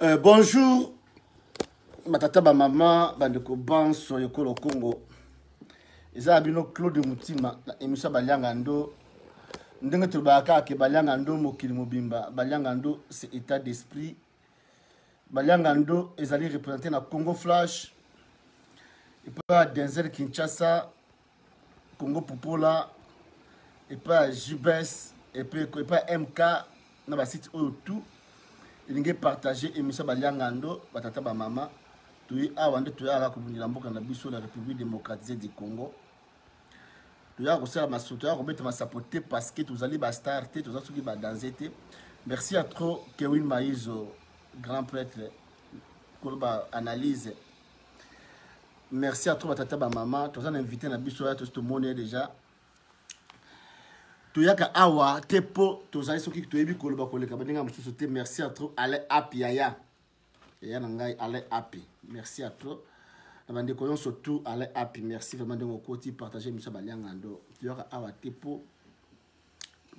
Bonjour, batata ba maman, bandeko banso yokolo Congo. Eza abino Claude Mutima, na émission Baliangando. Ndenge tobaka ke Baliangando mokili mobimba, Baliangando c'est état d'esprit. Baliangando ezali représenté na Congo Flash. Et pas Denzel Kinshasa, Congo Popola, et pas Jubes, et pas MK, na ba site tout. Il y a partagé émission Baliangando, batata ba mama. Tu as vendu tu as la mboka na biso la République démocratique du Congo. Tu as reçu ma soutien, on met ma sapoter parce que tu allez bastarter, tu as qui va danser. Merci à trop Kevin Maïzo, grand prêtre, pour la analyse. Merci à trop batata ba mama, tu as invité na biso là tout le monde déjà. Tu as ka awa tepo, tu as qui tu es bi koloba koleka baninga mususu te. Merci à trop ale apiaya. Et Nangai ale api. Merci à toi. Nous surtout ale api. Merci vraiment de mon côté partager monsieur Baliangando. Tu as awa tepo.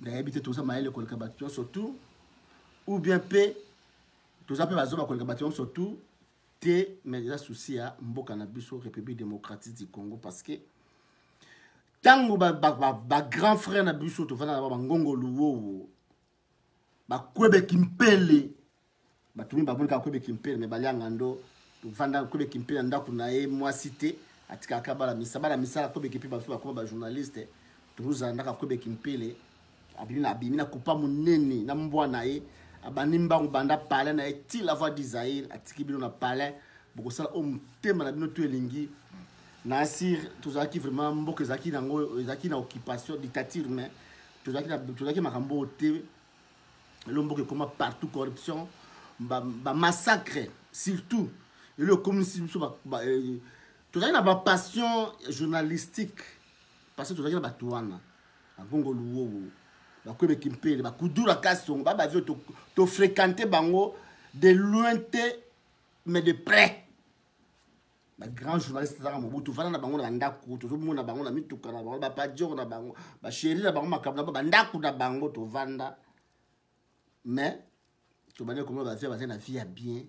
D'habiter tout ça maël koleka bation surtout ou bien p tout ça peut bazoba koleka bation surtout te mais déjà souci à mboka na biso République démocratique du Congo parce que tango ba grand frère na biso to fana ba ngongo luwo ba kwebe kimpele batumi ba bonika kwebe kimpele me Baliangando to vanda kwebe kimpele ndaku na ye moi cité atika kabala misala kwebe kimpele ba so ba journaliste to uzanda kwebe kimpele abimina kupa munene na mbwa na ye abanimba banda pale na ye ti la voix d'Isaïe atiki bino na pale boko sala o mutema na bino to elingi Nasir, tout ça qui vraiment mboka zaki nango zaki na occupation dictature mais tout ça qui makambo te le mboka comment partout corruption ba massacre surtout et le communisme tout ça na ba passion journalistique parce que tout ça na ba tuana ngongo luwo ba kwebe kimpele ba kudura kasongo ba vio to fréquenter bango de loin mais de près. Les grands journalistes dans mon bout, tout va dans la bango na ndako, tout le monde na bango na mituka na bango, ba padio na bango, ba chéri na bango makabla ba ndako na bango to vanda. Mais tu vas dire comment va faire na vie à bien.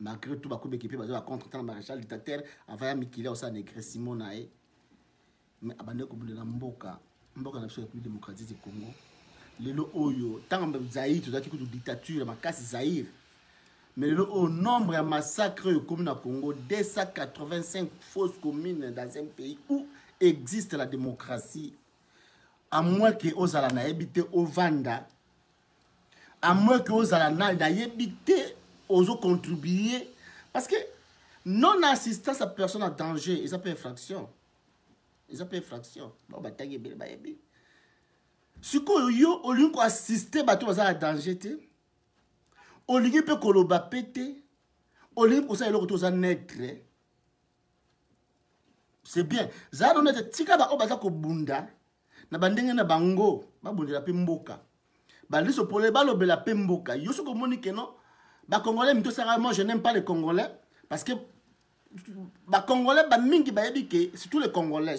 Malgré tout ba ko équipé ba contre tant maréchal dictateur avant mikile au sa négre Simon nae. Mais abandé ko na mboka na République démocratique du Congo. Lelo oyo tant Zaïre tout ça qui dictature makasi Zaïre. Mais au nombre de massacres comme au Congo, 285 fausses communes dans un pays où existe la démocratie, à moins que aux alana habité au Vanda, à moins que aux alana habité aux autres contribuer, parce que non-assistance à personne en danger, ils appellent infraction. Ils appellent infraction. Bon, bah, t'as guébé, bah, yébé. Ce qu'on y a, au lieu d'assister, bah, tu vas à danger, Olingi pe koloba pété, olingi pour ça il retourne à naître. C'est bien. Ça donne des tika ba obaza ko bunda na bandenge na bango ba bundela pe mboka. Ba liso pole ba lobela pe mboka. Yo so ko moni ke non ba congolais mito sara moi je n'aime pas les congolais parce que ba congolais ba mingi ba yebike surtout les congolais.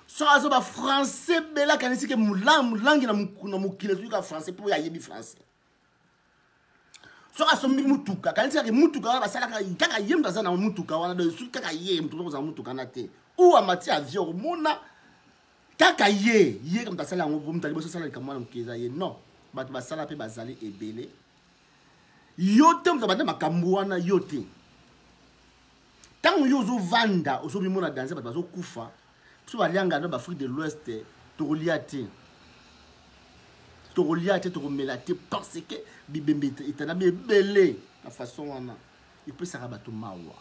So azo ba français bela kanisi ke mulangi na mukile tuka français pour ya yebi français. So asombi mutuka kanisa ke mutuka ba sala kaka yemba za na mutuka wana de su kaka yem to za mutuka na te ou amati avion mona kaka ye comme ta sala ngo mutali boso sala kamwana mkeza ye non ba sala pe bazali ebele yote mtabande makambo wana yote tango yozo vanda osobi mona danser ba bazo kufa so balianga no ba Afrique de l'Ouest to reliate to melate parce que bibembe etana belé la façon wana il peut sara bato mawa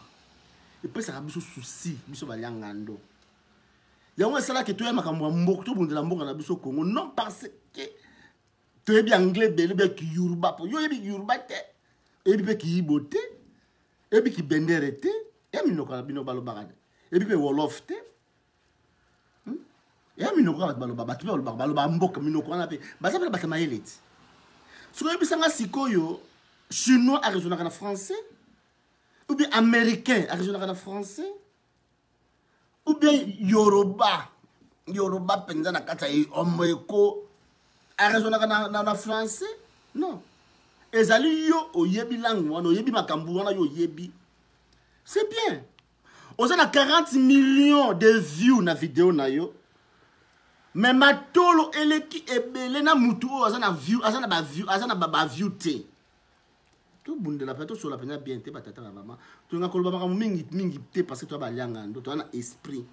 il peut sara biso souci biso baliangando yango sala ke to ya makambo mboko to bundela mboka na biso Congo non parce que to yebi anglais belé be ki yoruba po yo yebi yoruba te yebi be ki ibote yebi ki bendere te yemi no kala bino balo bagade yebi be wolof te et à minoko baloba mboka minoko na pe baza pe batama eleti so ko bisanga sikoyo chinois a raisonné en français ou bien américain a raisonné en français ou bien yoruba penza na kata omeko a raisonné en français non ezali yo oyebi langue wana oyebi makambo wana yo oyebi c'est bien oza na 40 millions de views na vidéo na yo mais matolo eleki ebele na mutu oyo aza na view aza na ba view te to bundela pa to sola pena bien te batata na mama to nga koloba makambo mingi te parce que to ba lianga ndo to na esprit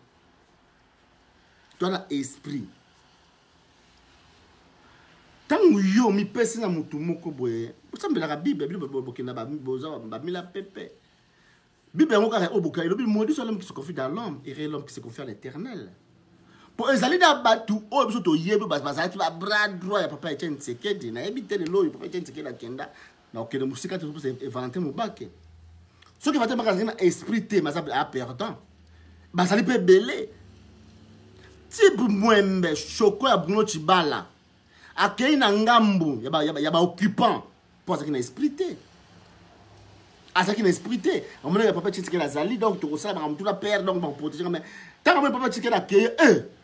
tangu yo mi pesi na mutu moko boye osambelaka bible bokenda bamila pepe bible yango kaka oboka elobi maudit soit l'homme qui se confie dans l'homme et l'homme qui se confie à l'éternel po ezali na batu oyo biso toyebi bazalaki ba bras droit ya papa Etienne Tshisekedi nayebi te lelo oyo papa Etienne Tshisekedi akenda na okende mosika te Valentin Mubake soki Valentin Mubake azali na esprit te mazali perdant bazali mpe ebele Tibu Mwembe Shoko ya Bruno Chibala akei na ngambu ya ba occupant pour ça qui na esprit te ça qui na esprit te on me papa Tshisekedi azali donc to ça ba mutu la père donc ba protéger mais tant que papa Tshisekedi akei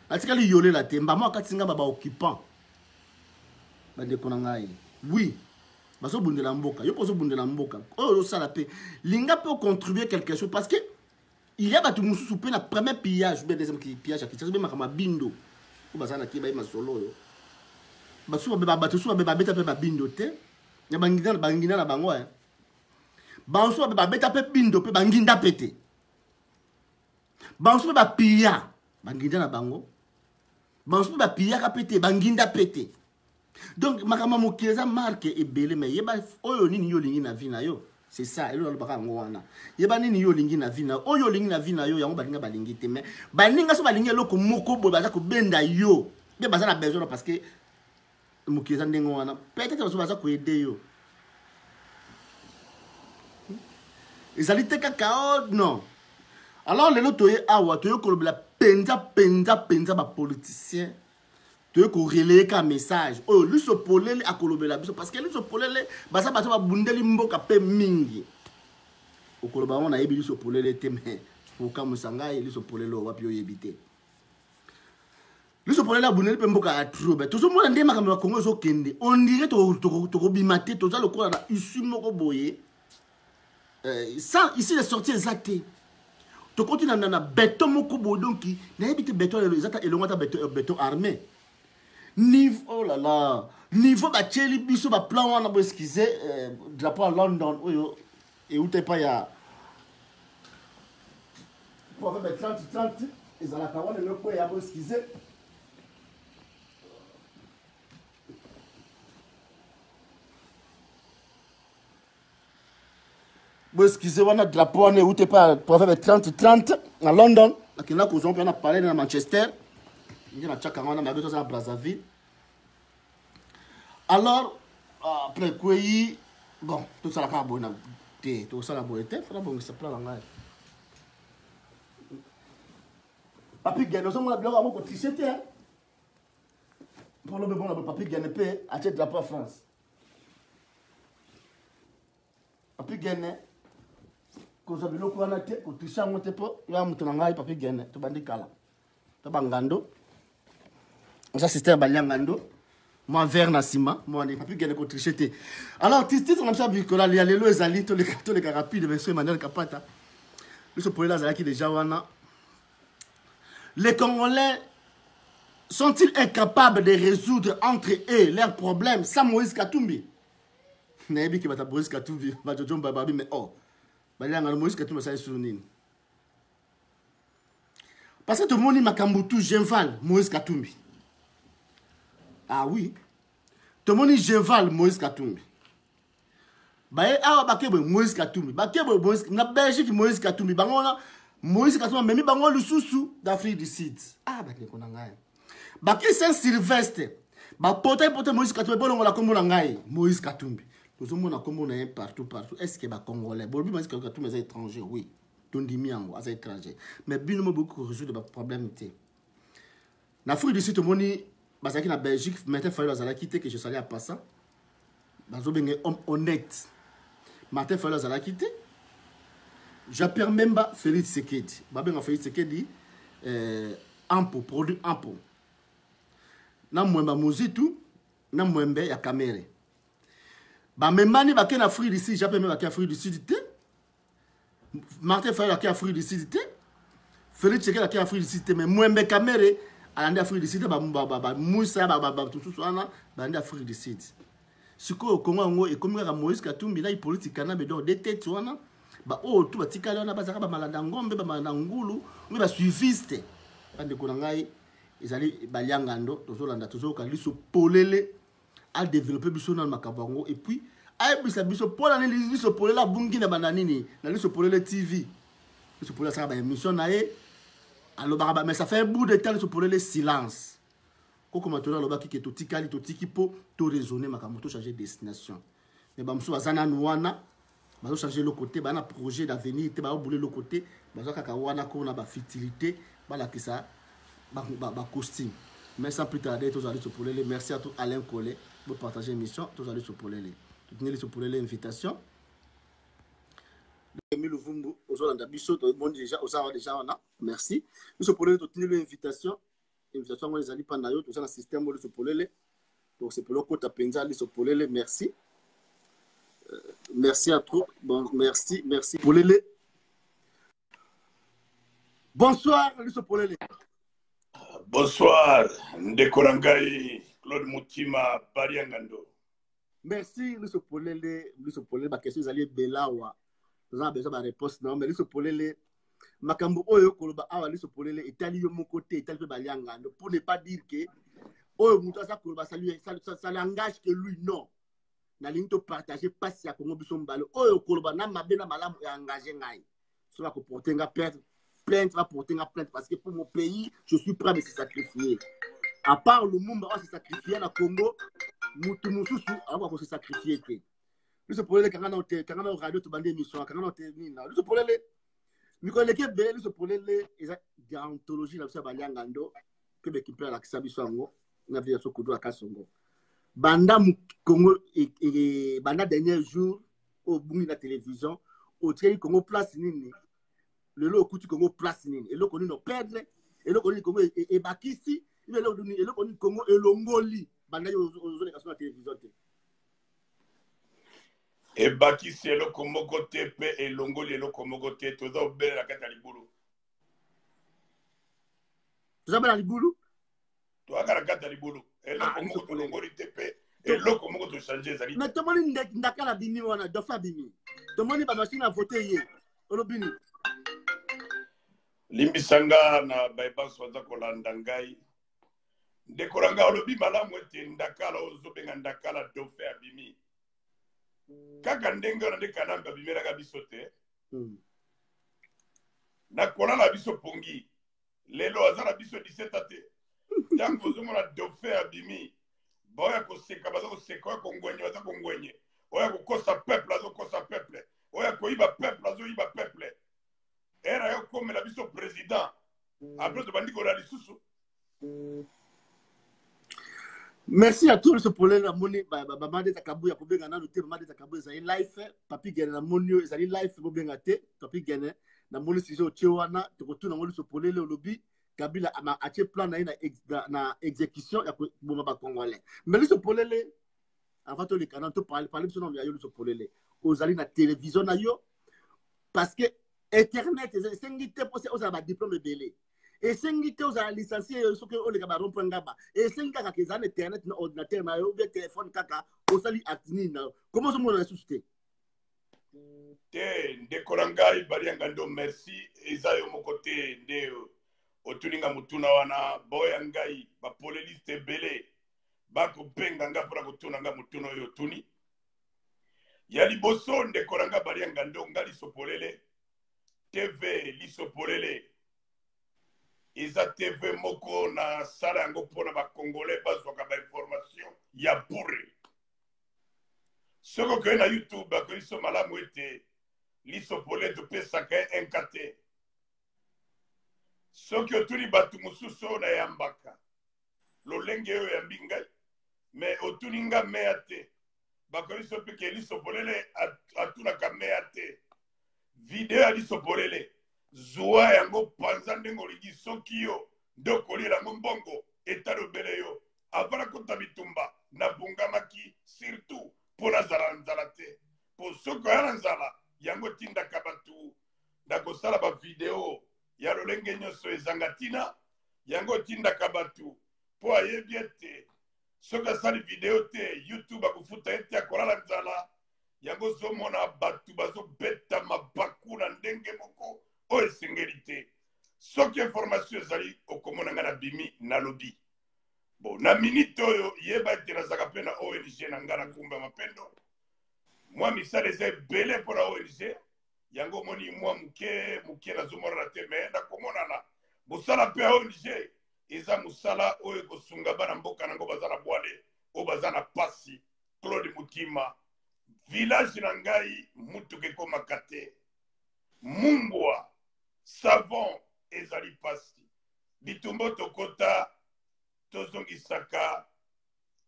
atikali yole la temba moi katinga ba occupant bande konangai oui baso bundela mboka yo poso bundela mboka oh ça la paix linga peut contribuer quelque chose parce que il y a batu mususu pe na premier pillage ou bien deuxième pillage à Kinshasa même kama bindo ko bazana ki ba masolo yo basu ba batu su ba beta pe ba bindo te ya bangina na bango bansu ba beta pe bindo pe banginda pete bansu ba pilla banginda na bango bansu ba pilla ka pete banginda pete donc makama mokeza marque ebele mais yeba oyo nini yo lingi na vina yo c'est ça elo lo baka ngwana yeba nini yo lingi na vina oyo lingi na vina yo yango balinga balingi te mais baninga so balingi eloko moko boy baza ko benda yo be baza na besoin parce que mokeza ndengo wana peut-être so baza ko aider yo ezali te kaka non alors lelo toye awa toye ko la penza ba politicien tu ko relayer ka message oh lui so polele akolobela biso parce que lui so polele basa bato ba bundeli mboka pe mingi okoloba on a yebi lui so polele te mais pour ka musanga lui so polele wapi yo yebite lui so polele bundeli pe mboka a trop mais tozo mona ndema kamela Congo zo kende on dirait to bimate to za lokola na ici moko boye ça ici les sorties exactes to continue na béton moko boye donc na yebite béton exact elongata béton armé niveau oh là là niveau ba tcheli biso ba plan wana bo excuser drapeau à London oyo et où t'es pas ya pour faire 30 ils ont la cawane le quoi ya bo excuser bo excuser wana drapeau wana où t'es pas pour faire 30 à London akina ko zompe na parler na Manchester. À Brazzaville. Alors, après quoi, bon, tout ça la bonne tout ça la bonne il faut bon ça prend la papi gagne nous sommes là pour tricher pour le bon papi gagne paix à tête drapeau France papi gagne ko ça bilo ko na te ko tricher monte po ya mutu ngai papi gagne to bandikala to bangando ça système baliangando moi vers nasima moi n'est pas plus gagner contre tricher alors titre comme ça bicola il y a les lois ezali to les rapide monsieur Emmanuel Kapata le ce pour là qui déjà wana les Congolais sont-ils incapables de résoudre entre eux leurs problèmes sans Moïse Katumbi nayebi ki bata Moïse Katumbi ba jojo bababi mais oh baliangando Moïse Katumbi ça sur nini parce que tout le monde makambutu Genval Moïse Katumbi. Ah oui. Tout le monde dit Genval Moïse Katumbi. Baye awa bakebe Moïse Katumbi. Bakebe Moïse na Belgique Moïse Katumbi. Bangona Moïse Katumbi memi bango lususu d'Afrique du Sud. Ah ba ne konanga. Baki Saint-Sylvestre. Ba pote Moïse Katumbi bolongo la kombo ngai Moïse Katumbi. Nous sommes na kombo na partout. Est-ce que ba congolais bolbi Moïse Katumbi est étranger oui. Tondimi yango az étranger. Mais bino beaucoup résoudre ba problème té. Na Afrique du Sud tout le monde parce que la Belgique, maintenant, il fallait la quitter, que je salais à passant. Parce que un homme honnête. Maintenant, il fallait la quitter. J'appelle même pas Félix Tshisekedi. Babin Félix Tshisekedi, ampo, produit ampo. Na mwemba mozitu, na mwembe ya kamere. Bah, même mani, bah, qui en Afrique d'ici, j'appelle même qui en Afrique du Sud. Martin Fayol qui en Afrique du Sud. Félix Tcheke qui en Afrique du Sud. Mais moi, mes caméras, à l'Afrique du Sud, bah, Moussa, tout ça, bah, en Afrique du Sud. Ce que Congo et comme Moïse Katumbi, là, il politique, mais donc, des têtes, bah, oh, tout, bah, tika, on a pas ça, bah, maladangombe, bah, malandangulu, mais bah, suiviste. Pas de Konangai, ils allaient, bah, Yangando, toujours, quand ils se polele, à développer biso dans Makabango, et puis, aïe, biso, pour l'année, ils se polele, la bungi, na bananini, ils se polele TV. Ils se polele, ça, bah, émission, naé, alors, mais ça fait un bout de temps, ils se polele silence. Comment tu as le bac qui est tout tikali, tout tikipo, tout raisonner, ma camoto changer de destination. Mais bamsou azana nouana, bazo changer le côté, bah na projet d'avenir, te bah bouler le côté, bazo kakawana ko na ba fertilité, bah la kisa, bah costume. Mais sans plus tarder, tous allez se pour les. Merci à tout Alain Collet pour partager l'émission, tous allez se pour les. Tout venez se pour les invitation. Emile Vumbu, aux Olanda Bissot, bon déjà, aux Awa déjà on a. Merci. Nous se pour les tout venez l'invitation. Invitation moi les ali pas nayo tout ça dans système de se polele donc c'est pour le côté penza ali se polele merci merci à trop bon merci polele bonsoir ali se polele bonsoir Ndekorangai Claude Mutima Bariangando merci ali se polele ba question ali belawa nous avons besoin de réponse non mais ali se polele makambo oyo koloba awa ali se polele etali yo mon côté etali pe baliangando pour ne pas dire que oh, ça l'engage que lui, non. Na ligne de partager pas si à Congo Bissombalo. Oh, Koloba, na mabena malam est engagé. Ça va porter une plainte, va porter une plainte parce que pour mon pays, je suis prêt à me sacrifier. À part le monde, on va se sacrifier dans le Congo, Moutoumousou, on va se sacrifier. Lui, c'est pour les quand on a radio, tu bandes émission, quand on a terminé. Lui, c'est pour les. Mais quand l'équipe belle, lui, c'est pour les. Ils ont des anthologies là, ça va aller en Gando, que l'équipe là, qui s'habille sur moi. Na via sokudo akasongo banda Congo et banda dernier jour au bungi na télévision au tréi Congo place nini le lo okuti Congo place nini et lo koni no perdre et lo koni Congo et bakisi il lo koni Congo et longoli banda yo zo na sur télévision et bakisi et lo Congo côté pe et longoli et lo Congo côté to do bela la kata libulu to za bela libulu to agara kata libulu et le Congo to longoli tepe et le Congo to changer zali mais to moni ndakala bimi wana do fa bimi to moni ba machine a voter ye olobini limbisanga na baiba swaza kolanda ngai Ndekoranga olobi malamu ete ndakala ozobenga ndakala dofe abimi kaka ndenge na ndekanamba bimelaka biso te na kolala biso pongi lelo azala biso 17 te tango ozomona dauphin abimi boya koseka baza koseka oya kongwenye baza kongwenye oya kokosa peuple azokosa peuple oya koyiba peuple azoyiba peuple era yo komela biso président après tobandi kola lisusu. Merci à tous pour les moni bamade takabu ya kobenga na lote bamade takabu za live papi gene na monio ezali live bobenga te papi gene na moni sizo tchewana tokotuna ngoli so polele olobi Kabila a acheté plan na exécution ya boma ba congolais mais li so polele avant to le canal to parler sur nom ya yo so polele ozali na télévision na yo parce que internet sengite pour ça ba diplôme belé et sengite ozala licencié so que ole ka ba rompre ngaba et sengika ka kezana internet na ordinateur na yo be téléphone kaka osali actini na comment so mona susciter te Ndekoranga Bariangando merci ezayo mo côté de otuninga mutuna wana boya ngai ba poleliste belé bako penga nga pora kutuna nga mutuna yo tuni ya liboso Ndekoranga Bariangando ngali sopolele TV lisopolele eza TV moko na sala yango pona ba congolais bazwaka ba information ya pure soko ke na YouTube ba ko liso malamu ete lisopolele to pesaka NKT soki otuni batu mosusu na yambaka lolenge oyo yambi ngai me otuni nga meya te bakoki so mpe ke lisopolele atunaka meya te video ya lisopolele zuwa yango panza ndenge olingi soki yo nde okoliela yango mbongo etalobele yo avant nakota bitumba nabungamaki surtout mpo nazala nzala te mpo soki oya na nzala yango tindaka bato ndakosala bavideo ya lolenge nyonso ezanga ntina yango tindaka bato mpo ayebi ete soki asali video te youtube akofuta ete akolala nzala yango ozomona bato bazobeta mabaku na ndenge moko oyo esengeli te soki information ezali okomona nga na bimi nalobi bon na minute oyo yeba ete nazalaka mpe na ONG na nga na kumba mapendo mwa misala eza ebele mpo na ONG yango omoni mwa moke nazomonana te me nakomonana mosala mpe ya ONG eza mosala oyo ekosunga bana mboka nango baza na bwale oyo baza na pasi Claude Mutima village na ngai mutuka ekomaka te mumbwa savon ezali pasi bitumbo tokota tozongisaka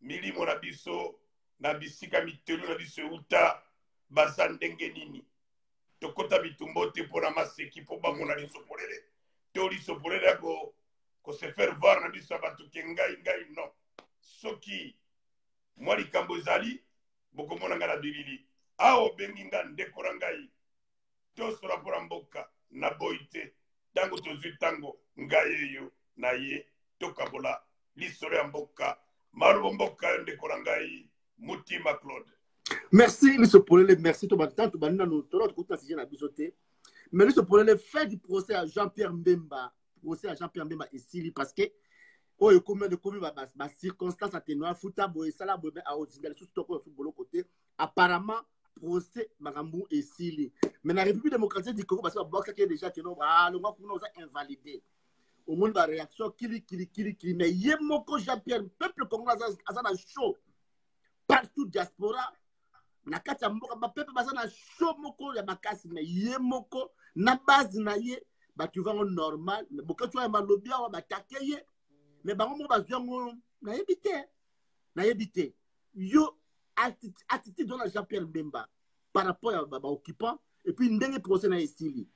milimo na biso na bisika mitelu na biso euta baza ndenge nini tokota bitumbo te mpona maseki mpo bamona liso polele to liso polele ya kose faire voir na biso ya bato ke ngai non soki mwa likambo ezali bokomona nga na bilili awa obengi nga ndeko na ngai tosola mpona mboka na boyi te ntango tozwi ntango ngai eyo na ye tokabola lisolo ya mboka malubo mboka yo ndeko na ngai Mutima Claude. Merci liso polele, merci to battant to banina no to ko sujet na biso te mais liso polele fait du procès à Jean-Pierre Mbemba esili parce que oyo combien de commis ba circonstances atténuantes futa boye sala boye a ozinga sous to ko bolo côté apparemment procès makambu esili mais na République démocratique du Congo parce que boxe qui est déjà que non le ngwa kuna oza invalidé au monde ba réaction kili mais yemoko Jean-Pierre peuple congolais azana chaud partout diaspora na kati ya mboka ba peuple bazana chaud moko ya makasi mais yemoko na base na ye ba tu vas normal mais boka tu ya malobi awa ba takeye mais bango mo bazwango na yebite yo attitude dans Jean-Pierre Mbemba par rapport à ba occupant et puis ndenge procès na esili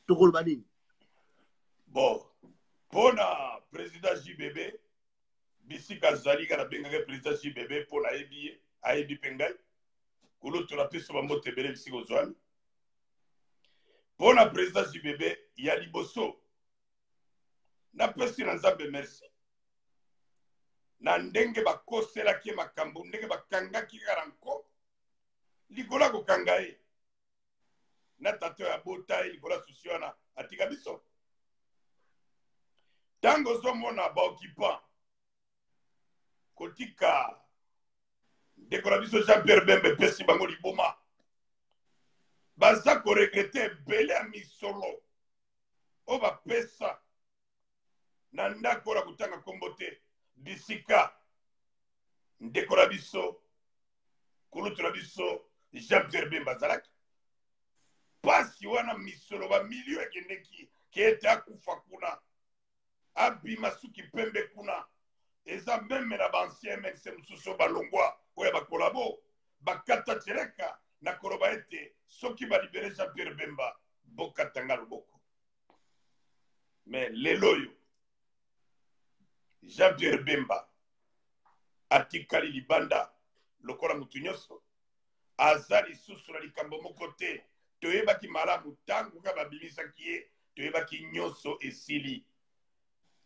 to kolbani bon pona président JBB bisika zali kana benga président JBB pona ayebi pengai kuloto la peso bambote bele bisika ozwami pona président JBB ya liboso na pesi na nzambe merci na ndenge bakoselaki makambo ndenge bakangaki karanko likola kokanga ye na tato ya bota ye likola susi wana atika biso ntango ozomona baoccupant kotika ndeko na biso Jean-Pierre Bemba epesi bango liboma baza koregrete ebele ya misolo oyo bapesa na ndako oyo kotanga kombo te bisika ndeko na biso kulutu na biso Jean-Pierre Bemba azalaki pasi wana misolo bamilio ekendeki kete akufa kuna abima suki pembe kuna eza meme na bancien mnc mosusu balongwa oyo bakolabo bakata tereka na koloba ete soki balibere Jean-Pierre Bemba bokatanga loboko mais lelo oyo Jean-Pierre Bemba atikali libanda lokola mutu nyonso aza lisusu na likambo moko te toyebaki malamu ntango kaka babimisaki ye toyebaki nyonso esili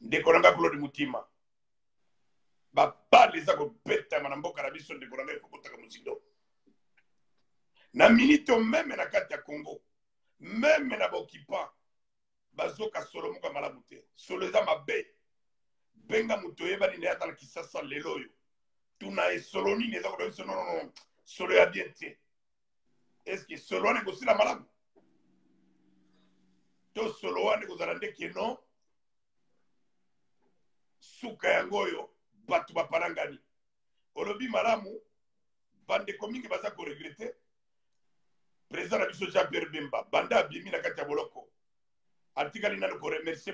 ndeko na nga Claude Mutima babale eza kobetama na mboka na biso ndeko na nga ekokotaka mozindo na minito meme na kati ya Congo meme na baoccupant bazoka solo moko malamu te solo eza mabe benga moto oyebani na ata na Kisasa lelo oyo tuna esolo nini eza koda biso non solo ya bien te eske solo wana ekosila malamu to solo wana ekozala ndeke non suka yango oyo bato baparangani olobi malamu bandeko mingi baza koregrete président na biso Jean-Pierre Bemba banda abimi na kati ya boloko atikali nano koremercie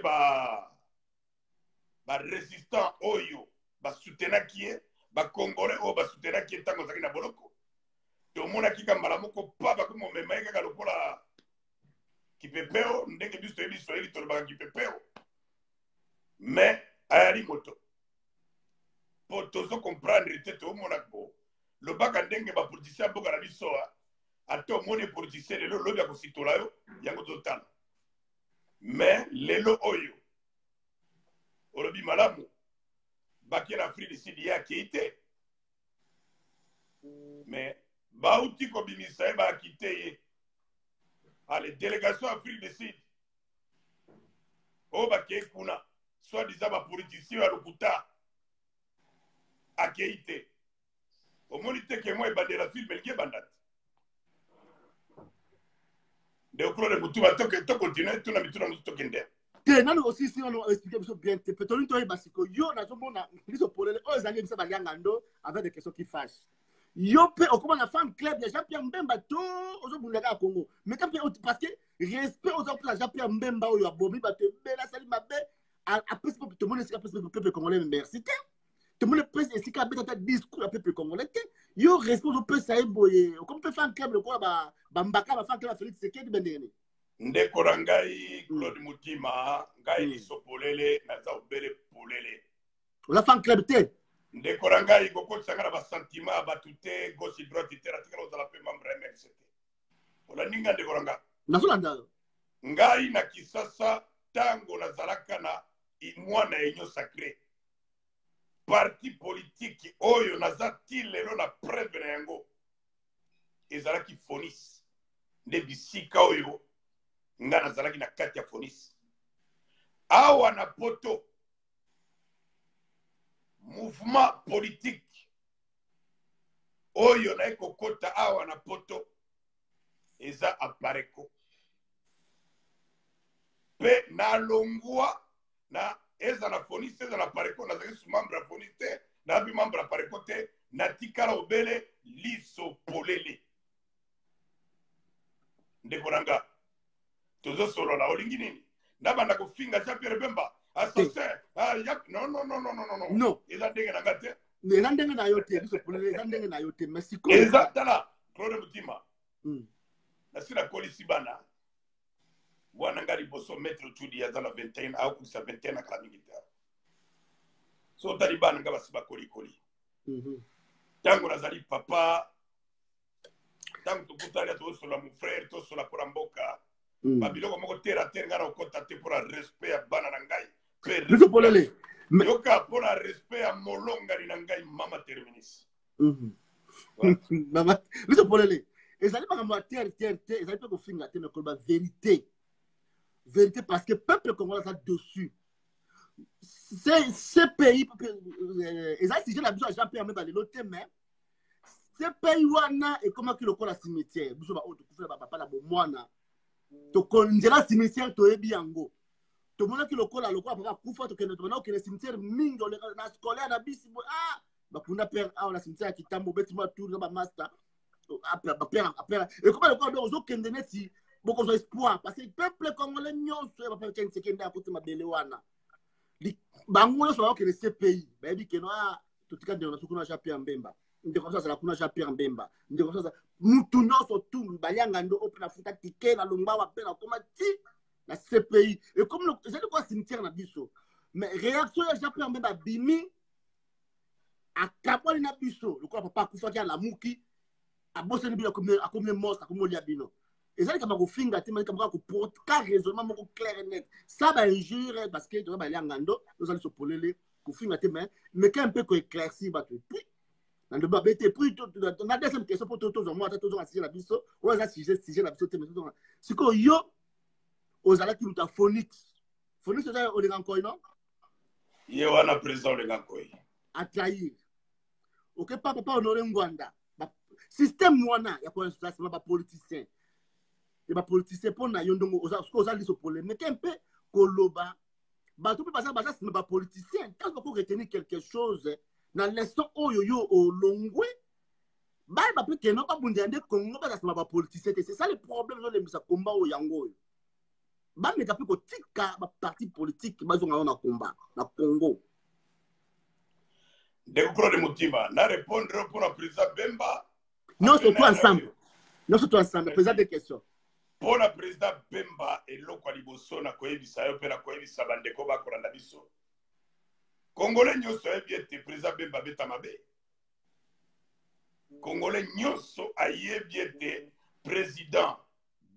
barésistant oyo basoutenaki ye bakongolais oyo basoutenaki ye ntango azalaki na boloko tomonaki ka mbala moko pa bakomomema ye kaka lokola kipepeo ndenge biso toyebi swahili tolobaka kipepeo mais ayali moto po tozo comprendre te tomona ko lobaka ndenge bapoliticien mboka na biso ata omoni politicien lelo lobi ya kositola yo yango totala mais lelo oyo olobi malamu baki na Afrique du Sud ye akei te mais bauti kobimisa ye baakite ye ale délégation Afrique du Sud oyo bakei kuna soi-disant bapoliticien ya lokuta akei te omoni te ke mwa ebandela filme elingi ebanda te nde okulole mutuma tokontinue tuna mituna mosu tokende te nani aussi si on expliquer biso bien te petoni toyeba siko yo nazomona biso polele oyo ezali ebisa balianga ndo avec des questions qui fâchent yo mpe okoma na fan club ya Jean-Pierre Mbemba to ozobundaka ya Congo mais quand parce que respect aux autres la Jean-Pierre Mbemba oyo abomi bato ebele asali mabe apesi mpe tomoni esika apesi peuple congolais merci te tomoni pesi esika abeta ata discours ya peuple congolais te yo respect ozopesa ye boye okomi mpe fan club lokola bambaka bafan club ya Félix Tshisekedi bendenge ndeko na ngai Claude Mutima ngai liso polele naza obele polele oza fan club te ndeko na ngai kokotisanga na basentiment ya bato te gauche droite te natikala ozala mpe membre ya MLC te olandinga ndeko na ngai nazolanda ngai na Kisasa ntango nazalaka na mwana union sacré parti politique oyo naza ti lelo na preuve na yango ezalaki Fonis nde bisika oyo nga nazalaki na kati ya Fonis awa na poto mouvement politique oyo naye kokota awa na poto eza Apareko pe nalongwa na eza na Fonis eza na Apareko nazalaki su membre ya Fonis te nabi membre ya Apareko te natikala obele liso polele ndeko nanga tozosolola olingi nini ndabanda kofinga Jean-Pierre Bemba assassin non eza ndenge na nga te eza ndenge na yo te biso polele eza ndenge na yo te mais sikoyo eza tala Claude Mutima nasila kolisi bana bwana nga liboso maître tudi aza na 21 aokusa 21 akala mingi te so otali bana nga basi bakolikoli ntango nazali papa ntango tokutali tosola mon frère tosola mpona mboka babiloko moko tera te nga na okota te mpona respect ya bana na ngai biso polele yoka mpona respect ya molongani na ngai mama terminis biso polele ezali makambo ya terre te ezali mpe kofinga te nakoloba vérité parce que peuple congolais aza dessus ce pays ezali sujet na biso ya Jean-Pierre Mbemba lelo te mais ce pays wana ekomaki lokola cimetière biso baoyo tokufela bapapa na bomwana tokonzela cimetière toyebi yango tomonaki lokola papa kufa tokende tomona okende cimetière mingi na scolaire na bisi bakunda père awa na cimetière ya Kitambo betima tour na bamaster apera ekoma lokola donc ozokende neti bokozwa espoir parce que peuple congolais nyonso ya bapapa Etienne Tshisekedi akoti mabele wana bango nyonso bakokende ce pays bayebi keno totika ndeko na suku na Jean-Pierre Mbemba ndeko na azala kuna Jean-Pierre Mbemba ndeko na mutu nyonso tu balianga ndo ope na futa tike na longbawa mpe na koma ti na ce pays et comme ezali kwa cimetière na biso mais réaction ya Jean-Pierre Mbemba bimi akabwani na biso lokola papa akufaki alamuki abosani bino akomi monstre akomolia bino ezali kama kofinga te mais kama koporte ka raisonnement moko clair et net ça ba injure parce que toza balianga ndo tozali sopolele kofinga te mais quand un peu ko éclaircir bato puis na ndo babete puis na deuxième question pour tozo moi tozo na sujet la biso ou za sujet la biso te mais tozo siko yo ozalaki luta Phoenix oza olinga nkoi non ye wana président olinga nkoi atrahir ok papa Honoré Ngwanda système wana ya koinstallation bapoliticien mpona yo ndongo ozali so polémique mpe koloba bato mpe baza nsima bapoliticien ntango bako retenir quelque chose na leson oyo yo olongwe bayeba mpe keno babundela nde Congo baza nsima bapoliticien te c'est ça le problème ezolembisa komba oyo yango oyo bameka mpe kotika baparti politique bazonga na komba na Congo ndeko Claude Mutima na répondre pour le président Bemba non surtout ensemble président des questions pour le président Bemba eloko liboso na koyebisa yo pe na koyebisa bandeko bakolanda biso congolais nyonso yebi ete président Bemba beta mabe Congolais nyonso ayebi ete président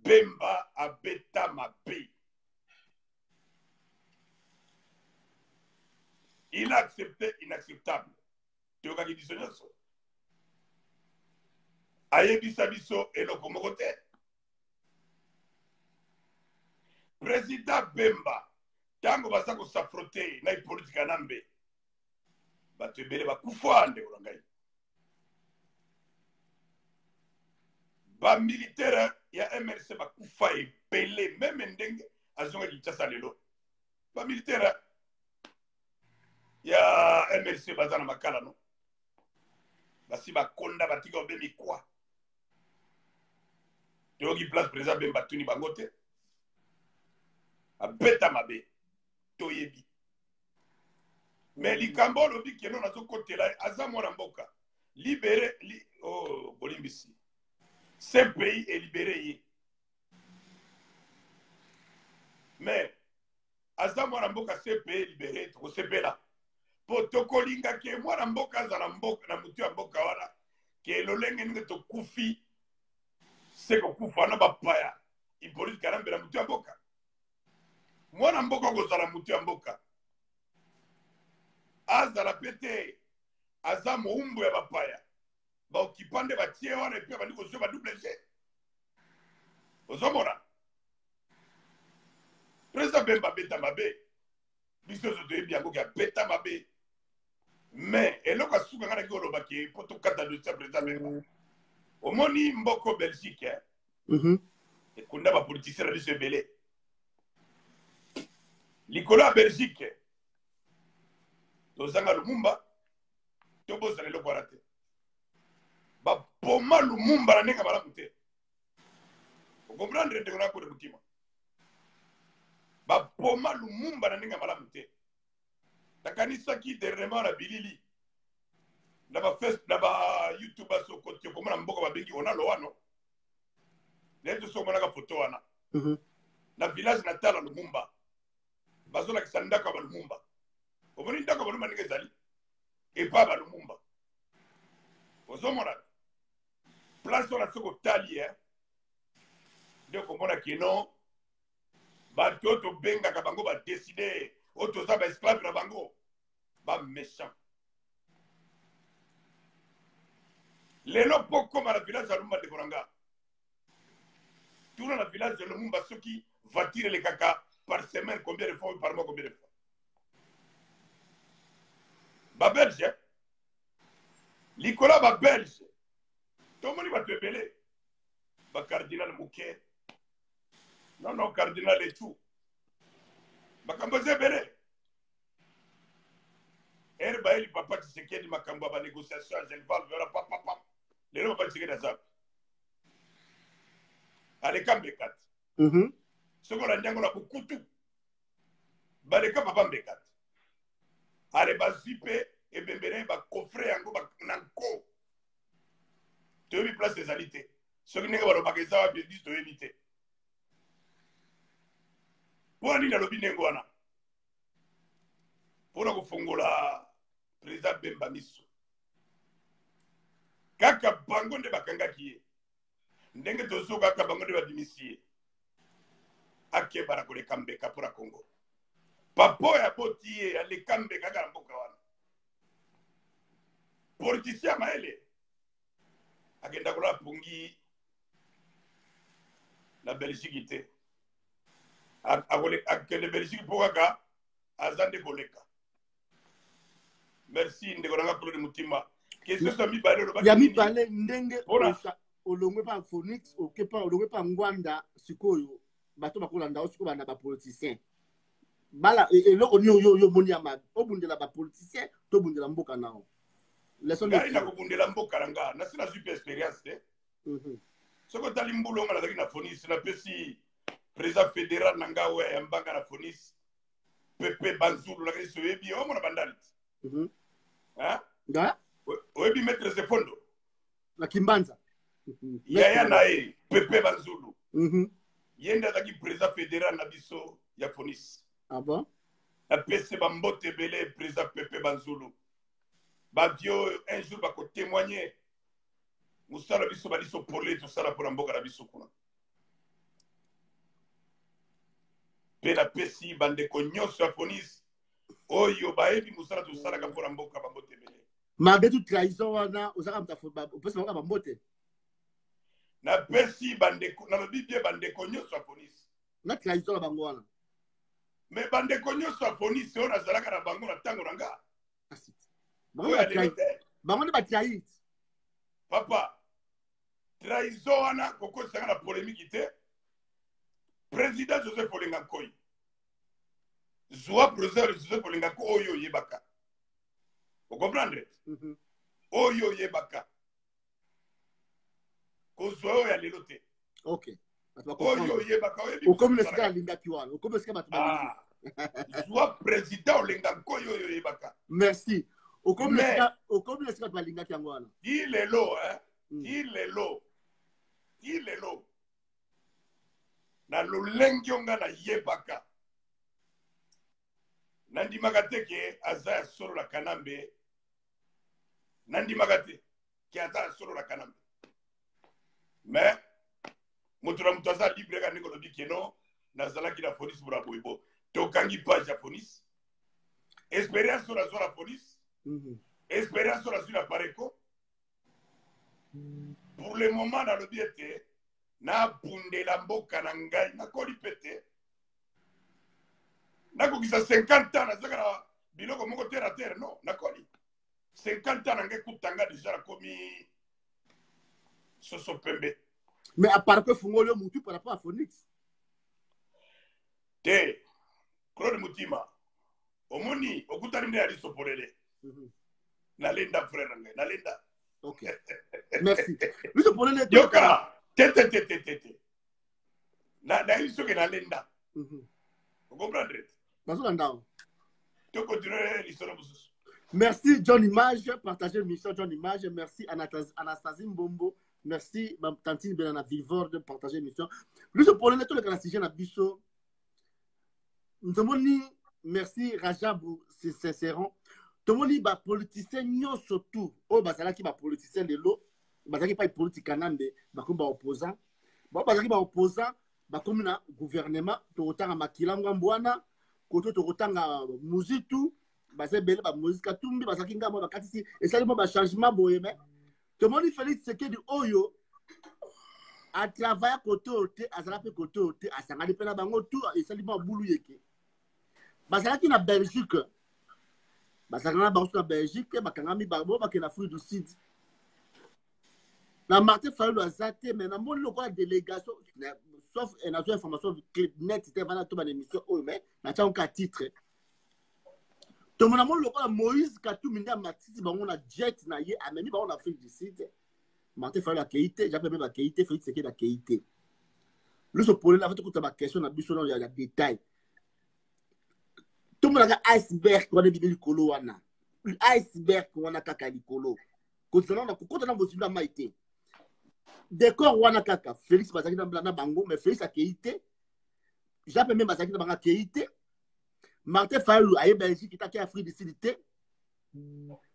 Bemba abeta mabe. Il a accepté inacceptable. Théoka qui dit nyonso. Ayebi sabiso eloko moko te. Président Bemba tango baza ko s'affronter na politique nambe. Bato ebele bakufa ndeko na ngai. Ba militaire ya MRC bakufa ebele même ndenge azonga Kinshasa lelo. Ba militaire ya MRC baza na makala no. Basi bakonda batika obemi kwa. Toki place président Bemba tuni bango te. Abeta mabe toyebi. Mais likambo lobi keno nazo kotela aza mwana mboka. Libéré oh bolimbisi. Ce pays est libéré. Mais aza mwana mboka ce pays est libéré to sepela. Potokolinga ke mwana mboka za na mboka na mutu ya mboka wana ke lolenge nge to kufi seko kufa na bapaya. Ipolite karambe na mutu ya mboka. Mwana mboka kozala mutu ya mboka. Azala pete aza moumbu ya bapaya. Ba okipande batie wana epe bandi kozwa ba double G. Ozomona. Président Bemba beta mabe. Biso zo toyebi yango ki beta mabe. Mais eloko asuka ngana ki oloba ki poto kata dossier président Bemba. Omoni mboko Belgique. Ekunda ba politicien na biso ebele. Likolo ya Belgique. Tozanga Lumumba. Tobosa lelo kwa rate. Ba poma Lumumba na nenga malamu te. Vous comprenez de quoi de mutima. Ba poma Lumumba na nenga malamu te. Takanisa ki de rema na bilili. Na ba Facebook na ba YouTube so kote komona mboka ba bengi ona loano. Leto so mona ka photo wana. Na village natal Lumumba. Bazola kisanda ka ba Lumumba. Omoni ndako ba Lumumba ngezali. E pa ba Lumumba. Ozomona. Place on a ce que tali de komona kino ba toto benga ka bango ba décider auto za ba esclave na bango ba méchant. Lelo poko ma la village ya Lumumba de Koranga. Tout dans la village de Lumumba ceux qui va tirer les caca par semaine combien de fois par mois combien de fois. Ba belge Nicolas ba belge tout le monde va te belé ba cardinal Mouquet non cardinal et tout ba kamboze belé herba eli papa Tshisekedi makamba ba négociation je val vers papa les gens va tirer dans ça allez kambe kat ce qu'on a nyango la bukutu ba le papa mbekat allez ba zipe et bembere ba coffre yango ba nanko tu as mis place des alités. Ce qui n'est pas le magasin, tu as évité. Pour aller dans le binengwana, pour le fongola, président Bemba Misso. Kaka bango de bakanga kiye. Ndenge tozo kaka bango de badimisiye. Ake barakole kambe kapura Congo. Papo ya botiye, ale kambe kaka mboka wana. Politicien maele. Agenda kola pungi la Belgique te akende Belgique pokaka azande koleka merci ndekonanga Claude Mutima question ça mi balé ya mi balé ndenge olongwe pa Phoenix okepa olongwe pa Ngwanda sikoyo bato bakolanda osiko bana ba politicien bala eloko yo moni ya ma obundela ba politicien to bundela mboka nao leçon de na kubundela mboka langa na sina super expérience te soko tali mbulo ngala na Phoenix na pesi président fédéral nanga we ya mbanga na Phoenix Pepe Banzulu na kesi webi o mona bandali hein da webi maître de fondo na Kimbanza ya na Pepe Banzulu yenda taki président fédéral na biso ya Phoenix ah bon na pesi bambote belé président Pepe Banzulu Badio un jour va témoigner musala biso baliso pole tosala mpona mboka na biso kuna mpe napesi bandeko nyonso ya polise oyo bayebi mosala tosalaka mpona mboka bambote ebele malgré toute trahison wana ozaka opesi bango bambote napesi bandeko nalobi bie bandeko nyonso ya polise na trahison na bango wana me bandeko nyonso ya polise oyo nazalaka na bango na ntango na nga bango nde batrahit papa trahison wana kokosanga na polémique te président Joseph Olenga Nkoyi zwa président Joseph Olenga Nkoyi oyo oyebaka okomprendre oyo oyebaka kozwa oyo ya lelo te oyo oyebaka okomi esika alingaki wana okomi esika bato zwa président Olenga Nkoyi oyo oyebaka merci okomi esika bato balingaki yango wana ti lelo na lolenge onga nayebaka nandimaka te ke aza ya solo la kanambe nandimaka te ke aza ya solo la kanambe mais moto na moto aza libre ka ndenge olobi keno nazalaki na polise mpona boyebo tokangi page ya polise expérience oyo nazwa na polise expérience oyo nazwi na pareko pour le moment nalobi ete nabundela mboka na ngai nakoli mpe te nakokisa 50 ans nazaka na biloko moko terre à terre non nakoli 50 ans na ngai kutanga deja nakomi soso pembe mais à part que fungoli mutu par rapport à Phoenix te Claude Mutima omoni okutani nde ali sopolele nalenda frère ngai nalenda ok merci biso polele yoka te na iso ke nalenda comprendre bazolanda to continuer l'histoire bususu merci John Image partager l'émission John Image merci Anastasie Mbombo merci Tantine Benana Vivor de partager l'émission biso polele to le kana sujet na biso ntomoni merci Rajab Cicéron tomoni ba politicien nyonso tout oyo bazalaki ba politicien lelo bazalaki pa politique kanambe bakomi ba opposant ba bazalaki ba opposant bakomi na gouvernement tokotanga makilanga mbwana koto tokotanga muzitu bazebele ba muzika tumbi bazalaki ngamo bakatisi esali mo ba changement boye mais tomoni Félix Tshisekedi oyo a travailler côté ote azala pe côté ote asangani pe na bango tout esali mo bulu yeke bazalaki na Belgique bazalaki na bango na Belgique bakangami bango bakena Afrique du Sud na Martin Fayulu azate mais na moni lokola délégation sauf une information net c'était vraiment tout une émission oh mais na tcha un titre to mona moni lokola Moïse Katumbi nda matiti bango na jet na ye ameni bango na Afrique du Sud Martin Fayulu akeite j'appelle même akeite Félix Tshisekedi akeite le so pour la fait que ta question na biso il y a des détails tout le monde a iceberg on est bibili kolo wana iceberg wana kaka likolo kotsana na kokota bozinda maite décor wana kaka Félix bazaki na bango mais Félix akeite j'appelle même bazaki na banga keite Martin Fayulu aye Belgique ta ki Afrique du Sud te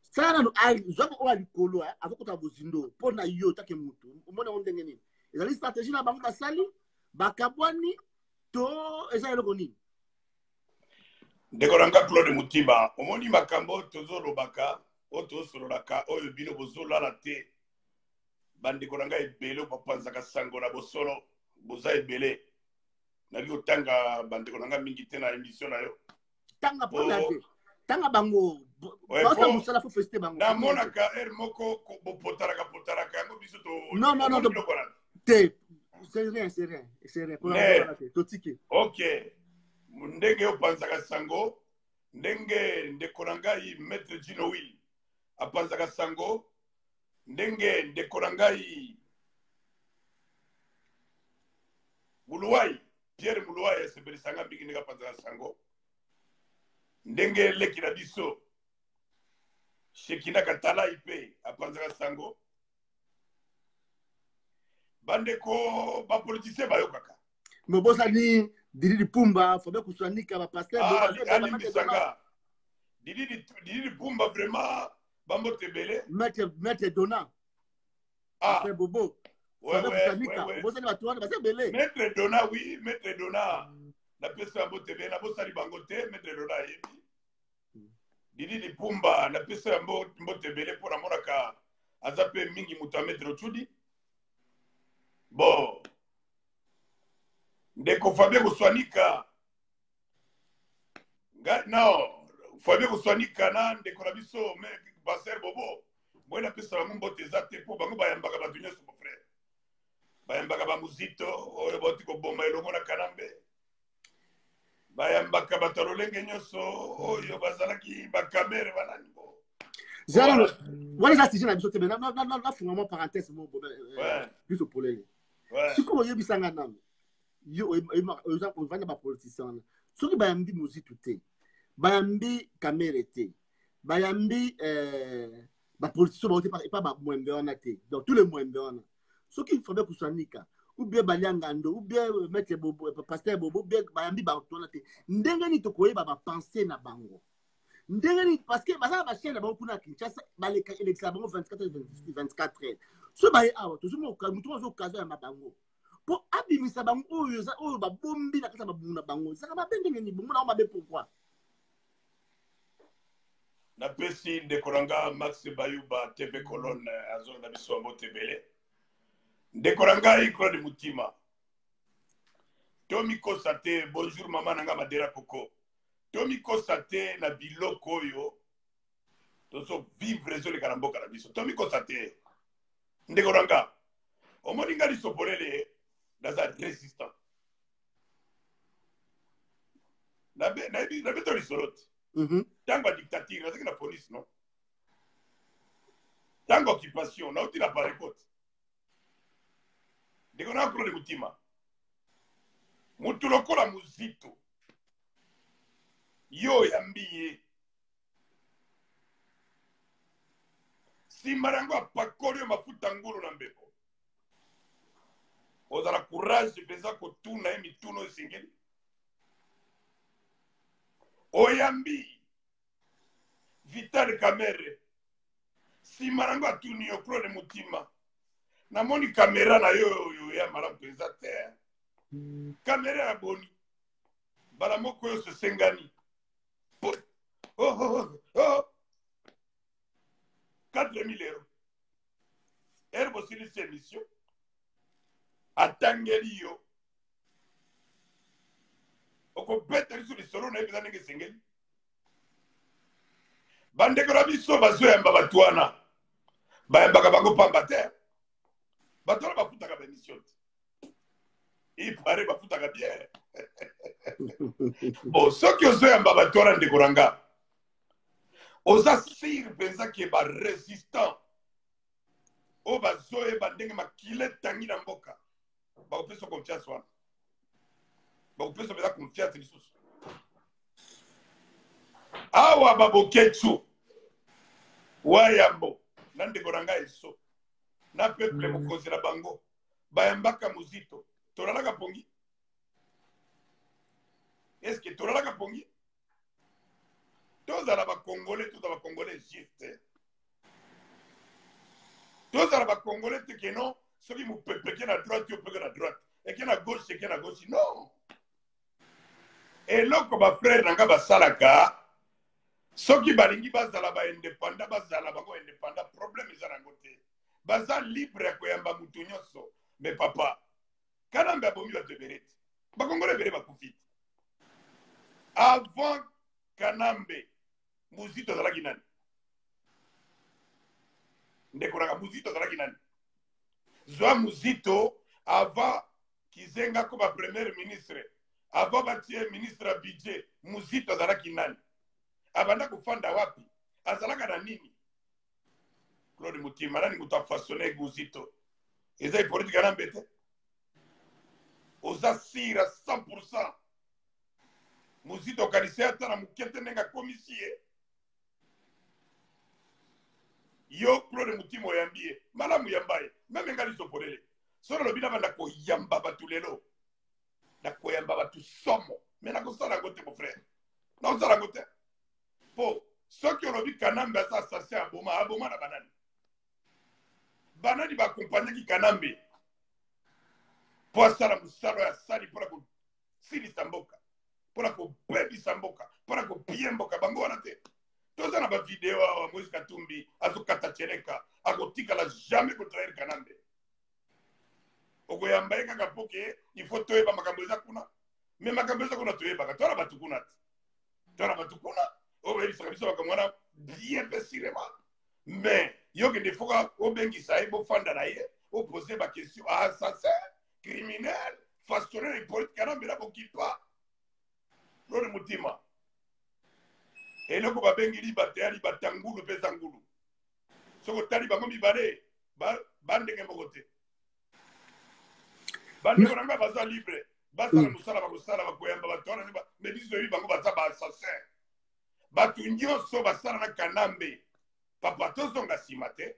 ça na zoko o likolo azokota bozindo pona yo ta ke mutu umona ondenge nini ezali stratégie na bango basali bakabwani to eza eloko nini ndeko nanga Claude Mutima omoni makambo tozolobaka oyo tosololaka oyo bino bozolala te bandeko nanga ebele bapanzaka sango na bosolo boza ebele naki kotanga bandeko nanga mingi te na émission na yo tanga pona te tanga bango basa musala fo feste bango namonaka er moko bopotaraka yango biso to non te c'est rien totiki ok ndenge opanzaka sango ndenge ndeko na ngai maître Gino Will apanzaka sango ndenge ndeko na ngai Muluwai Pierre Muluwai asebelisanga mingi ndenge apanzaka sango ndenge leki na biso Shekina Katala ipe apanzaka sango bandeko ba politicien bayokaka mobosa ni Didi Pumba faut bien kusanika ba pasteur Didi Pumba vraiment bambo tebele maître Dona Pasteur Bobo. Ouais. Maître Dona, oui, Maître Dona. La personne à Botebe, la bosse à Libangote, Maître Dona. Didi Lipumba, la personne à Botebe, pour la Moraka, a zappé Mingi Mouta Maître Chudi. Bon. Ndeko Fabien Goswanika. Non, Fabien Goswanika, nan, Ndeko Rabiso, mais Pasteur Bobo. Moi, la personne à Mbote Zate, pour Bango Bayambaga Batunia, son frère. Bayambaga Bamuzito, oyo boti ko bomba elongo na Kanambe. Bayambaga batalolenge nyoso, oyo bazalaki bakamere banani bo. Zala, wala za sije na biso tebe na fungama parenthèse mo bobe. Biso polele. Siko oyo bisanga nami. Yo on vanda ba politicien. Soki bayambi muzito te. Bayambi kamere te. Bayambi ba politicien ba ote pas ba mwembe wana te. Donc tous les mwembe wana. Ce qu'il faut bien pour Sonika, ou bien Baliangando, ou bien Maître Bobo, Pasteur Bobo, ou bien Bayambi Bantonate, Ndengani to koye ba penser na bango. Ndengani parce que basa ba chaîne ba kuna Kinshasa, ba les élections bango 24 heures. Ce baye awa, to mo ka mutu zo kaza ya mabango. Pour abimisa bango oyo ba bombi na kasa ba buna bango. Ça ba benge ni bungu na ma be pourquoi? Na pesi de Koranga Max Bayuba TV colonne azon na biso mbotebele. Ndekoranga ikro de mutima. Tomi kosate, bonjour maman nanga madera koko. Tomi kosate na biloko yo. Toso vivre zo le karamboka na biso. Tomi kosate. Ndekoranga. Omoninga di soporele daza résistant. Nabe to risorot. Tango dictature, c'est la police non. Tango occupation, na uti la parekote. Ndeko na kuro de mutima. Mutu lokola muzito. Yo yambiye. Simbarango apakori yo mafuta nguru na mbeko. Ozala courage peza kotuna ye mituno esengeli. Oyambi. Vital Kamere. Simbarango atuni yo kuro de mutima. Namoni caméra na yo ya malamu penza te. Caméra ya boni. Bala moko yo se sengani. Oh. 4 000 euros. Herbo sili se émission. Atangeli yo. Oko bete sur le solo na ebeza nenge sengeli. Bande ko biso bazo ya mbabatuana. Bayambaka bango pamba te. Batola bafutaka ba émission. Il paraît bafutaka bien. Bon, ce qui ozo yamba batola Ndekoranga. Oza sir penza ki ba résistant. O bazo e bandenge makile tangi na mboka. Ba opeso confiance wana. Ba opeso beza confiance lisusu. Awa baboketsu. Wayambo. Na Ndekoranga eso. Na peuple mokozi na bango bayambaka muzito tolalaka pongi. Est-ce que tolalaka pongi? Tozala ba congolais juste. Tozala ba congolais te que non, ceux qui mu peuple qui na droite yo peuple na droite et qui na gauche qui na gauche non. Et loko ba frère nanga ba salaka ceux qui balingi bazala ba indépendant bazala bango indépendant problème ezala ngote. Baza libre ya koyamba mutu nyonso. Mais papa, Kanambe abomi ba teberete. Ba Congolais bere ba kufiti. Avant Kanambe, muzito zalaki nani? Ndekoranga muzito zalaki nani? Zwa muzito avant Kizenga ko ba premier ministre. Avant batie ministre a budget, muzito zalaki nani? Abanda kufanda wapi? Azalaka na nini? Claude Mutima, nani mutafaçonné Guzito. Ils ont politique à l'embêter. Aux assire à 100%. Muzito Kalissé à la mouquette n'a commissie. Yo, Claude Mutima Yambié. Madame Yambaye. Même un gars ils sont pour elle. Sur le bilan, n'a ko yamba batulelo. N'a ko yamba batu somo. Mais n'a ko ça la côté, mon frère. Non, ça la côté. Pour ceux qui ont vu Kanambe assassin à Boma la banane. banani bakompanyaki Kanambe po asala mosala ya sali mpona kosilisa mboka mpona kobebisa mboka mpona kopie mboka bango wana te toza na bavideo awa Moïse Katumbi azokata tseleka akotikala jamais kotrahir Kanambe okoyamba ye kaka poke il faut toyeba makambo eza kuna me makambo eza kuna toyebaka toana bato kuna te toana bato kuna oyo bayebisaka biso makambo wana bien pesirema mais yokende foka obengisa ye bofanda na ye opose bakestion assassin criminel façonner hippolyte Kanambe na bokipa lori mutima eloko babengi libata ya libata ngulu mpe eza ngulu soko otali bango mibale bandenge moko te bandeko na ngai baza libre basala mosala bakosala bakoyamba bato wana me biso oyebi bango baza baassassin bato nyonso basala na Kanambe papa tozonga nsima te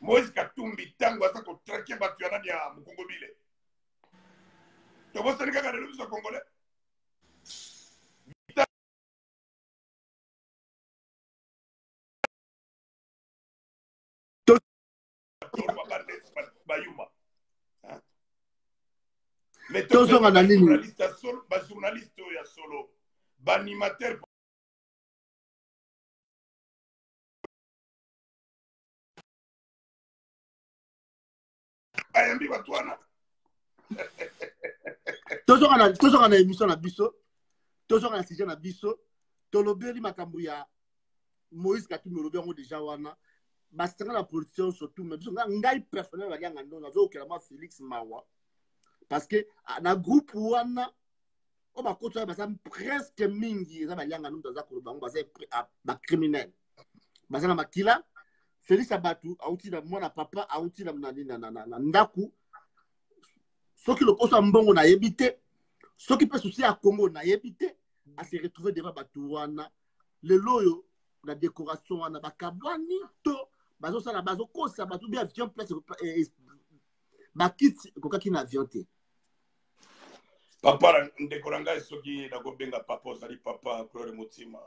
Moïse Katumbi ntango aza kotrake bato ya nani ya mokongobile tobosani kaka lelo biso congolais bayuma mais tozonga na nini bajournaliste oyo ya solo baanimateur ayambi bato wana tozonga na émission na biso tozonga na sujet na biso tolobeli makambo ya Moïse Katumbi olobi yango déjà wana basanga na production surtout mais biso ngai personnel balianga ndo nazokela ma Félix Mawa parce que na groupe wana o bakoto ya basa presque mingi eza balianga ndo za koloba bango basa ba criminel basa na makila Félix Abatu auti na mwana papa auti na ndaku soki lokoso mbongo na yebite soki pe souci ya Congo na yebite a se retrouver devant batu wana le loyo la décoration wana bakabwani to bazo sala bazo kosa batu bien avion place bakiti kokaki na avion te papa ndeko na ngai soki nakobenga papa ozali papa Claude Mutima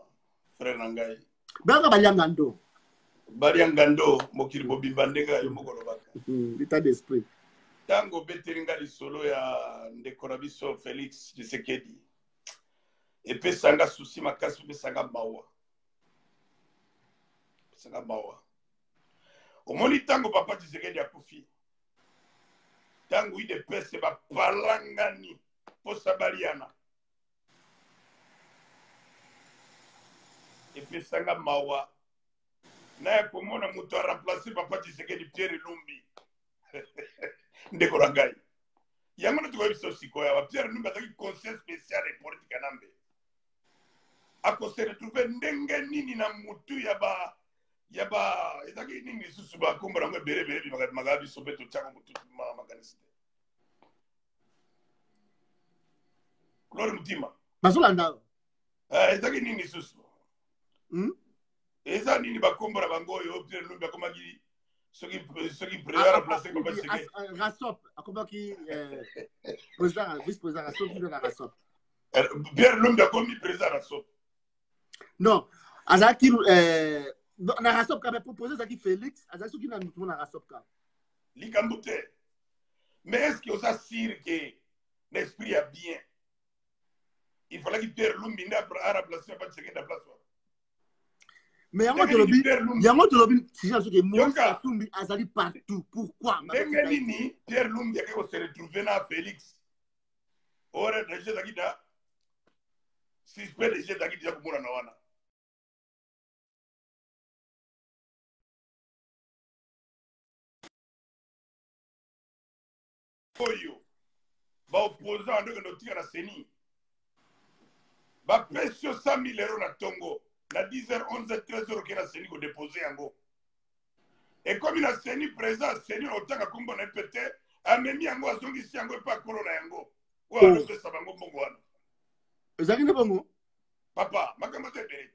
frère na ngai banga balianga ndo mokili bobimba ndenge yo mokolobaka l'état d'esprit tango beteli nga lisolo ya ndeko na biso Félix Tshisekedi epesanga susi makasi epesanga mawa omoni tango papa Tshisekedi akufi tango idepese bapalangani posa baliana epesanga mawa naye komona moto aremplace papa Tshisekedi Pierre Lumbi ndeko na ngai yango na tukoyebi biso sikoyo Pierre Lumbi azalaki conseil spécial ya politique Kanambe akose retrouve ndenge nini na mutu ya ba ezalaki nini lisusu bakombo nango ebelebele makambo biso mpe totiango motu makanisi te Claude Mutima bazolanda ezalaki nini lisusu eza nini bakombo na bango oyo Pierre Lumbi akomaki soki président remplacé papa Tshisekedi Rasop akomaki président vice président Rasop ndo na Rasop Pierre Lumbi akomi président Rasop non azaki na Rasop quand même proposé zaki Félix azaki soki na mutu na Rasop ka likambo te mais est-ce que osa sûr que l'esprit a bien il fallait que Pierre Lumbi n'a pas remplacé papa Tshisekedi na place mais yango tolobi si j'en sais que Moïse Katumbi azali partout pourquoi ndenge nini Pierre Lumbi akeko se retrouver na Félix ora déjà zakida suspect déjà zakida kumona na wana oyo ba opposant ndenge notika na seni ba pression 100 000 € na tongo na 10h 11h 13h qui na seni ko déposer yango et comme il a seni présent seni otanga kombo na pété amemi yango azongisi yango pa kolona yango wa lopesa bango bongo wana ezaki ne bongo papa makambo te berete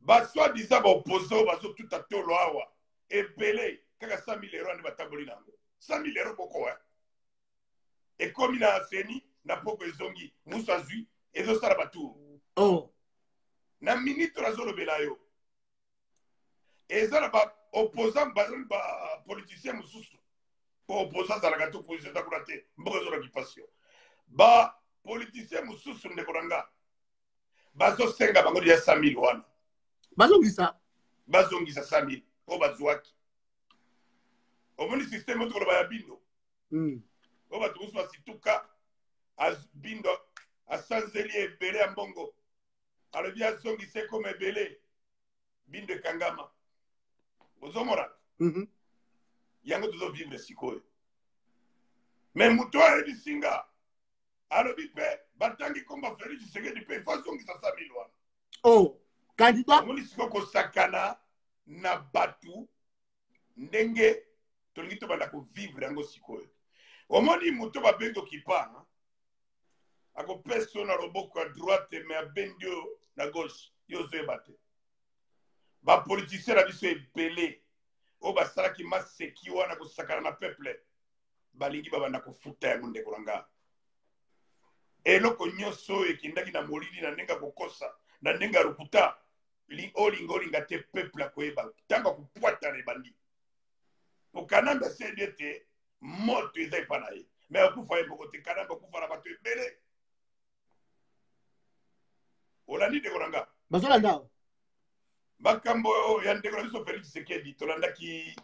ba soit disant ba opposant bazo tout à tolo awa ebele kaka 100 000 € ande bataboli nango 100 000 € boko wa et comme il a seni na poko ezongi musa zui ezo sala batour oh na minute razolo belayo ezala ba opposant politicien mosusu po opposant azalaka to position takuna te mboka ezolaki occupation politicien mosusu ndeko na nga bazosenga bango deja 100 000 wana bazongisa 100 000 oyo bazwaki omoni systeme oyo tokoloba ya bindo oyo bato mosusu basituka bindo asanzeli ebele ya mbongo alobi azongise koma ebele bindo ekangama ozomona yango tozovivre sikoyo me moto ayebi singa alobi mpe batangi komba Félix Tshisekedi mpe ifo azongisa 100 000 wana candidat omoni sikoyo kosakana na batu ndenge tolingi tobanda kovivre yango sikoyo omoni moto babengi okipa akopesa na loboko ya droite me abendi yo na gauche yo ozoyeba te bapolitisien na biso ebele oyo basalaki maseki wana kosakana na peuple balingi babanda kofuta yango ndeko na nga eloko nyonso oyo ekendaki na molili na ndenge kokosa na ndenge ya lokuta olinga te peuple akoyeba ntango akopwatana ebandi po kanambe asendi ete moto eza epa na ye me akufa ye moko te kanambe akufa na bato ebele olandi ndeko na nga bazolanda makambo ya ndeko na biso Félix Tshisekedi tolandaki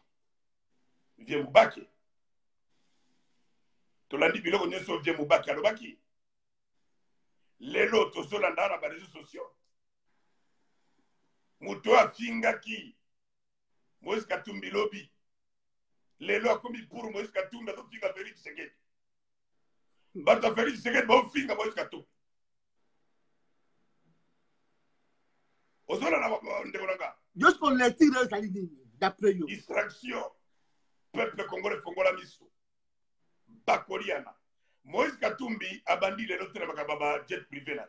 vie mubake tolandi biloko nyonso vie mubake alobaki lelo tozolanda na bareseau sociaux moto afingaki Moïse Katumbi lobi lelo akomi pour Moïse Katumbi azofinga Félix Tshisekedi bato ya Félix Tshisekedi baofinga Moïse Katumbi ozolanda ndeko na nga juste qu'on les tire ezali nini d'après yo distraction peuple congolais fongola miso bakoliana Moïse Katumbi abandi lelo telemaka baba jet privé na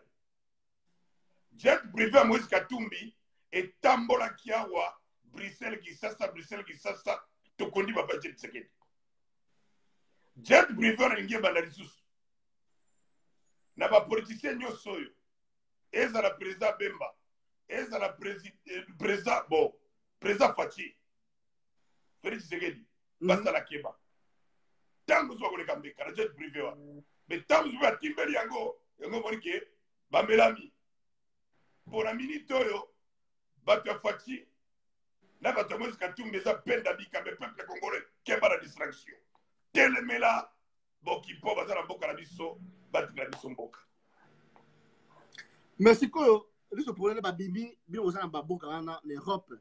jet privé Moïse Katumbi etambolaki awa Bruxelles Kisasa tokondi baba jet Tshisekedi jet privé onalingi ebanda lisusu na bapolitisien nyonso oyo ezala président Bemba ezala président Fachi Félix Tshisekedi basala keba tango zo koleka mbeka na jet privé wa me tango zo batimbeli yango moni ke bamelami mpona minute oyo bato ya Fachi na bato ya Moïse Katumbi eza penda bika me peuple congolais keba na distraction telemela bokipo baza na mboka na biso batinga biso mboka merci koyo biso problème babimi bino oza na baboka wana na Europe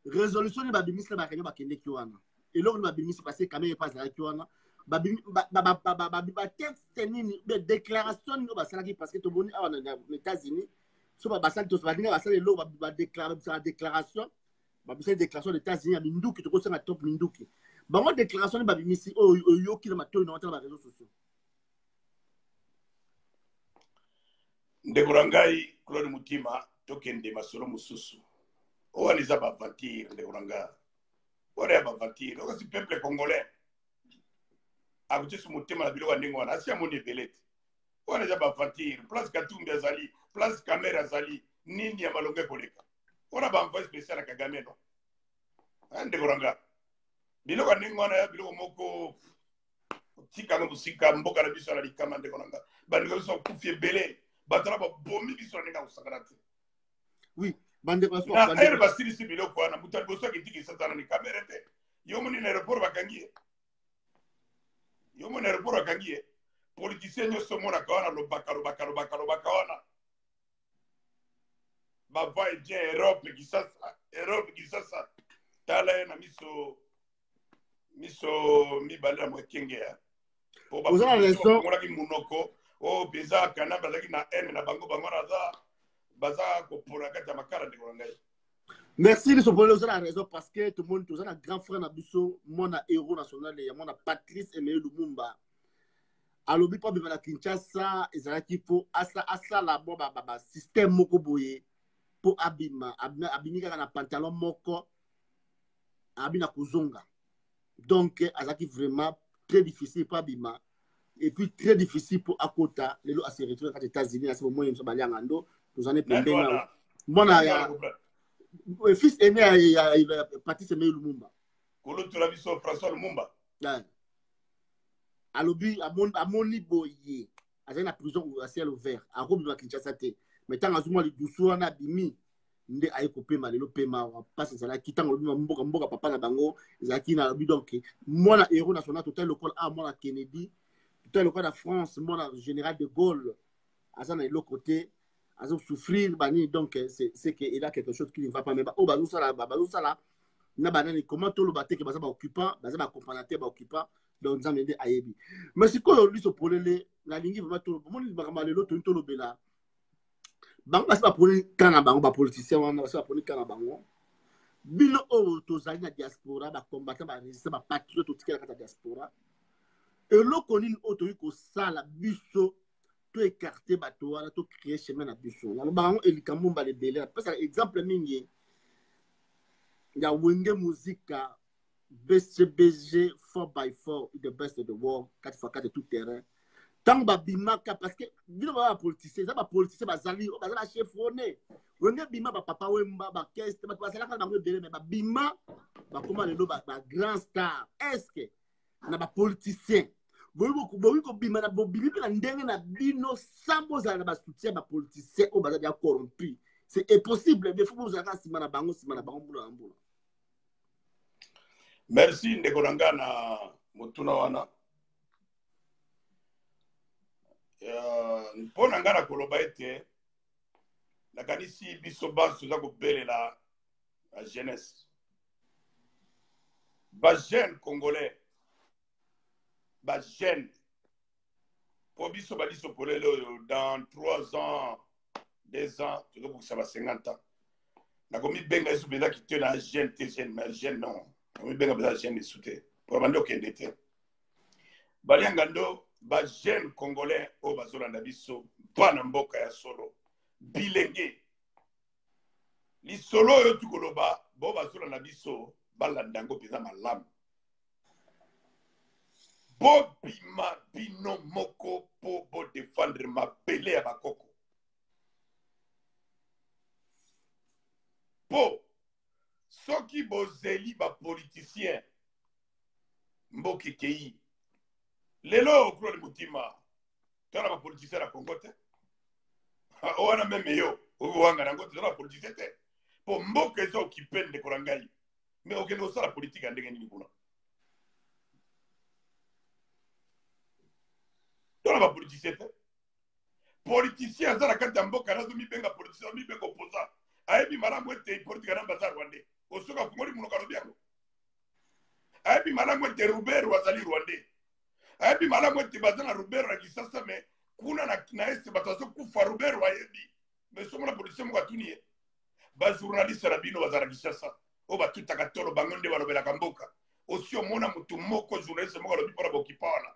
résolution ni babimisi na bakanyo bakendeki wana eloko ni babimisi parce quand même pas ezalaki wana batexte nini déclaration nini basalaki parce que toboni awa na États-Unis so basali baninga basala eloko badéclaration déclaration des États-Unis ya minduki tokosenga top minduki bango déclaration ni babimisi oyo oyoki na matoyi na wata na bareseau sociaux ndeko na ngai Claude Mutima tokende masolo mosusu oyo eza bavatire ndeko na ngai oyo ya bavatire okasi peuple congolais akuti su motema na biloko ya ndenge wana asi amoni ebele te oyo eza bavatire place Katumbi azali place Kamere azali nini ya malongo ekoleka wana baenvoye spécial ya Kagame no ndeko na ngai biloko ya ndenge wana ya biloko moko tikanga mosika mboka na biso na likama ndeko na ngai bandeko biso bakufi ebele batala babomi biso na ndenge ya kosangana te oui bandeko na ere basilisi biloko wana moto aliboso akitiki esatana ni Kamere te yo moni na aéroport bakangi ye politicien nyonso omonaka wana lobaka wana bava edien Europe Kisasa tala ye na miso mibale ya mwekenge ya po bakolaki munoko oyo mpenza kana bazalaki na ene na bango baza kopona kati ya makala ndeko na ngai merci biso pole oza na raison parce que tomoni toza na grand frère na biso mwana héros national ya mwana Patrice Emery Lumumba alobi mpo abima na Kinshasa ezalaki mpo asala bo basystème moko boye mpo abimi kaka na pantalon moko abi na kozonga donc azalaki vraiment très difficile mpo abima et puis très difficile pour akota lelo ase retrouver kati États-Unis na se moment yeso balianga ndo tozane pembeni mwana ya fils aîné à Patrice Emery Lumumba. Kolotola biso François Lumumba. Alobi amoni boye azali na prison à ciel ouvert a Rome na Kinshasa te mais tant azuma li dusu wana bimi nde aye kopema lelo pema passe ezala kitango mboka papa na bango ezalaki na lobi donc mwana héros national total local a mwana Kennedy total local na France mwana général de Gaulle aza na l'autre côté azo souffrir bani donc c'est que il a quelque chose qui ne va pas mais o bazo sala na banani comment to lo bateke baza ba occupant baza ba accompagnateur ba occupant donc nzambe nde ayebi mais sikoyo liso polele na lingi vraiment to bomoni bakama lelo to lo bela bango basi baponi kana bango bapoliticien wana basi baponi kana bango bino oyo tozali na diaspora bacombattant barésistant bapatriote otikela kata diaspora eloko nini oyo toyi kosala biso to écarter bato wana to créer chemin na biso nalobaka yango elikambo mbala ebele napesaka exemple mingi ya wenge muzika BCBG 4x4 the best of the world 4x4 tout terrain tant babimaka parce que bino ba politicien za ba politicien bazali bazala chef one wenge bima ba papa wemba ba caisse ba bazala ka bango ebele mais babima bakoma lelo ba grand star est-ce que na ba politicien boyi ko bima na bobimi na ndenge na bino sambo za na ba soutien ba politicien o bazali corrompu c'est impossible mais faut vous avoir sima na bango mbula mbula. Merci ndeko nanga na motuna wana mpona nga na koloba ete nakanisi biso basi toza kobelela la jeunesse bajeune congolais bajeune po biso baliso polele oyo dans 3 ans 2 ans tozokokisa ba 50 ans nakomibenga yesu mpenza kite na jeune te jeune mais jeune non nakomibenga mpenza jeune esu te po bandi okende te balianga ndo bajeune congolais oyo bazolanda biso bana mboka ya solo bilenge lisolo oyo tukoloba bo bazolanda biso balanda yango mpenza malamu bobima bino moko po bodefendre mabele ya bakoko po soki bozeli bapoliticien mboka ekei lelo okuloli mutima tona bapoliticien na Congo te owana meme yo owanga nango te tona bapoliticien te po mboka eza okipe ndeko na ngai me okende kosala politike ya ndenge nini kuna tona bapoliticien te politicien aza na kati ya mboka nazomibenga politicien azomibenga opposant ayebi malamu ete politika na baza rwandais osoka afungoli monoko alobi yango ayebi malamu ete Rubero azali rwandais ayebi malamu ete baza na Rubero na Kisasa me kuna na este bato azokufa Rubero ayebi me somona politicien moko atuni ye bajournaliste na bino baza na Kisasa oyo batutaka tolo bango nde balobelaka mboka osi omona motu moko journaliste moko alobi mpona bokipa wana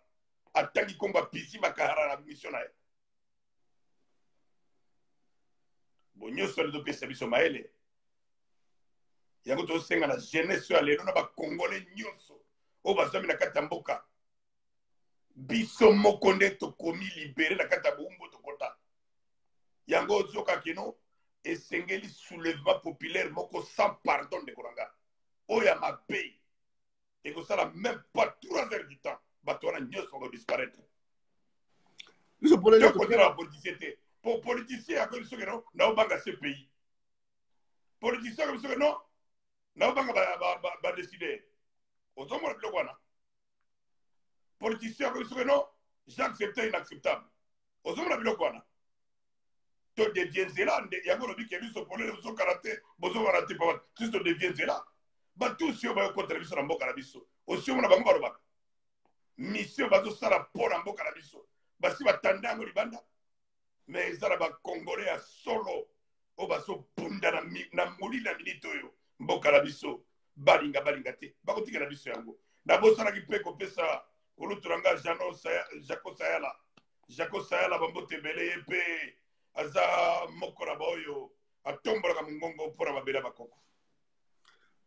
atangi kombo apisi bakahara na mission na ye bo nyonso lezopesa biso mayele yango tosenga na jeunesse ya lelo na bakongole nyonso oyo bazwami na kati ya mboka biso moko nde tokomi libere na kati ya boumbu tokota yango ozoka kino esengeli soulèvement populaire moko sans pardon de kolanga oyo ya mabe ekosala même pas 3 heures du temps bato wana nyonso bakodisparaître tokotela bapoliticien te po politicien akoki soki no naobanga ce pays politicien akoki soki no naobanga badécider ozomona biloko wana politicien akoki soki no j'accepte inacceptable ozomona biloko wana to devient nzela yango lobi ke biso polele bozokala te bozokala te papa kristo to devient nzela bato osi oyo bayokotela biso na mboka na biso osi omona bango balobaka mission bazosala mpo na mboka na biso basi batanda yango libanda mais eza na bakongole ya solo oyo bazobunda na molili na minite oyo mboka na biso balinga te bakotikela biso yango nabosanaki mpe kopesa kolutura nga Jaco Sayala bambote ebele ye mpe aza moko na baoyo atombolaka mongongo mpona mabele ya bakoko.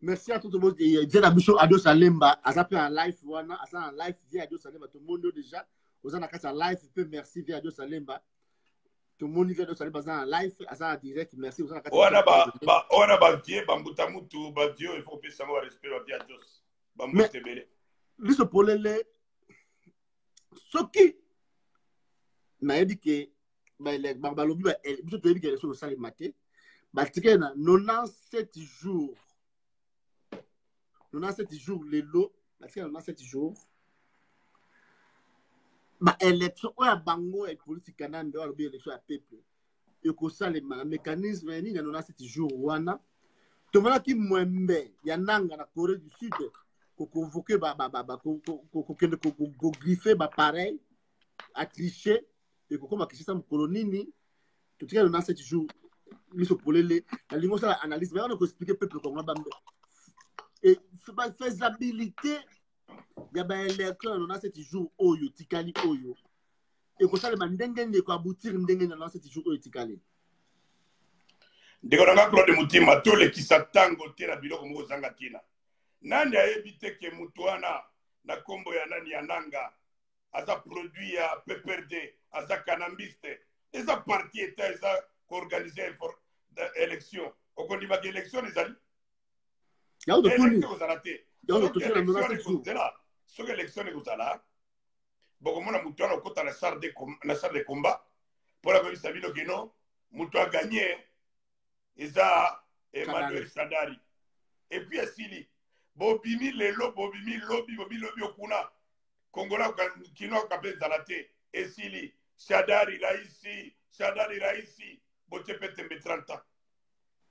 Merci à tout le monde. Dieu a biso Adio Salemba, aza pe en live wana, aza en live via Adio Salemba, tout le monde déjà. Oza na kasa live pe merci via Adio Salemba. tout le monde vient de saluer en live, en direct. Merci. On a ba vieux, bambuta mutu, ba vieux, il faut que ça soit respect ba vieux Jos. Bambuta belé. Lui se polele. Ce qui m'a dit que balobi ba elle, biso toyebi que les choses sale maté. Ba tike na 97 jours. 97 jours les lots, ba tike na 97 jours. Ba élection oya bango et politique kanande wa lobi élection ya peuple. Et que ça les mécanismes ni na 97 jours wana. Tomona ki mwembe ya nanga na Corée du Sud ko convoquer ko griffer ba pareil à tricher et ko comme kishi sa kolonini tout cas dans 7 jours lui se polele la lingo ça analyse mais on peut expliquer peuple comment ba et faisabilité ya ba élection dans 7 jours oyo tikali oyo et ko ça le mandenge ne ko aboutir ndenge dans 7 jours oyo tikali. Ndeko nanga Claude Mutima tole kisatango tena biloko moko zanga tina. Nani ayebi te ke mutu wana na kombo ya nani ya nanga aza produit ya PPRD aza kanambiste eza parti eta eza organiser élection okondima ke élection ezali ya do tuni ozalate ya do tuni na mona so que élection ezala boko mona mutu wana okota na salle de combat pour la komisa bino ke non mutu a gagné eza Emmanuel Shadari et puis asili bobimi lelo bobimi lobi okuna kongola kino kape zalate esili Shadari raisi bote petembe 30 ans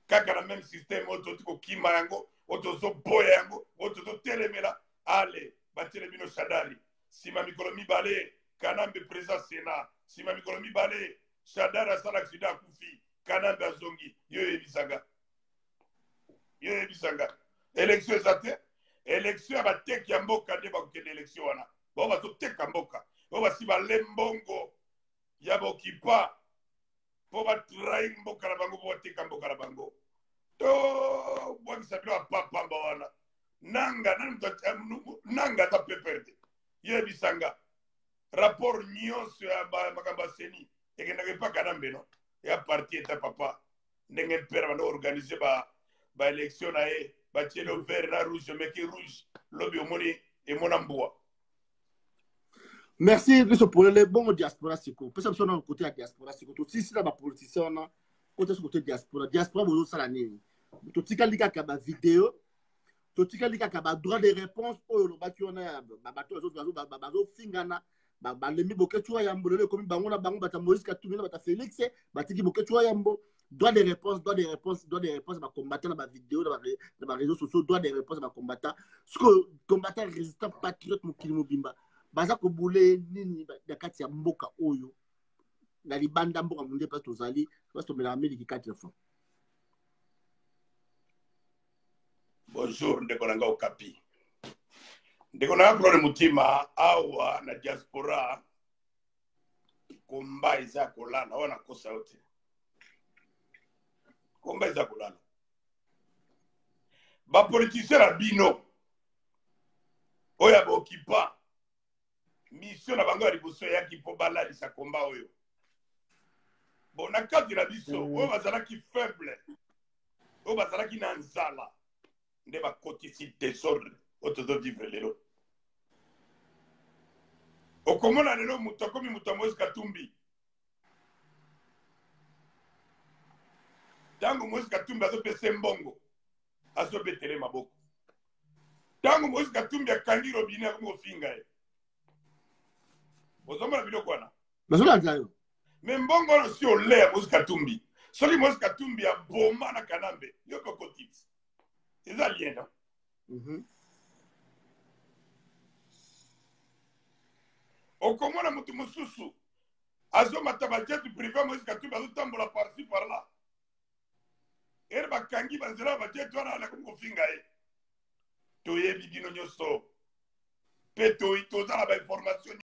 kaka na même système ototiko kima yango otozo boya yango otozo telemela ale batele bino Shadari sima mikolo mibale kanambe président Sénat sima mikolo mibale Shadari asala accident kufi kanambe azongi yo ebisanga élection ezate élection ya bateki ya mboka nde bakokende élection wana bao bazoteka mboka bao basi balembongo ya bokipa mpo batrahir mboka na bango mpo bateka mboka na bango to bwakisa bino bapapamba wana nanga ata peperde yo ebisanga rapport nyonso ya makambo ya seni ekendaka epaka na mbeno ya parti eta papa ndenge mpera banda organise ba élection na ye batie le vert na rouge meki rouge lobi omoni emona mbwa. Merci de ce pour le bon diaspora siko pesa biso na côté ya diaspora siko to sisi na ba politicien na côté ce côté diaspora bozo sala nini to tikali kaka ba vidéo to tikali kaka ba droit de réponse oyo lo baki ona ba bato bazo fingana ba lembi boketwa yambo le komi bango na bango bata Moïse Katumbi na bata Félix batiki boketwa yambo droit de réponse ba combattant na ba vidéo na ba réseaux sociaux droit de réponse ba combattant ce que combattant résistant patriote mokili mobimba baza ko boule nini da kati ya mboka oyo na libanda mboka munde pas tozali parce que la Amérique 4 fois. Bonjour ndeko nanga okapi ndeko nanga Claude Mutima awa na diaspora komba eza kolala wana kosa yote komba eza kolala ba politicien na bino oya bokipa mission na bango ya liboso yaki mpo balalisa komba oyo bon na kati na biso oyo bazalaki faible oyo bazalaki na nzala nde bakotisi désordre oyo tozovivre lelo okomona lelo moto akomi moto ya Moïse Katumbi ntango Moïse Katumbi azopesa mbongo azobetele maboko ntango Moïse Katumbi akangi robine akomi kofinga ye ozomona biloko wana bazolanda yo me mbongo wana si oleya Moïse Katumbi soki Moïse Katumbi aboma na kanambe yo kokotisi eza lien na okomona motu mosusu azomata bajet privé Moïse Katumbi azotambola par-ci par-là ere bakangi banzela bajet wana alakomi kofinga ye toyebi bino nyonso mpe tozala bainformation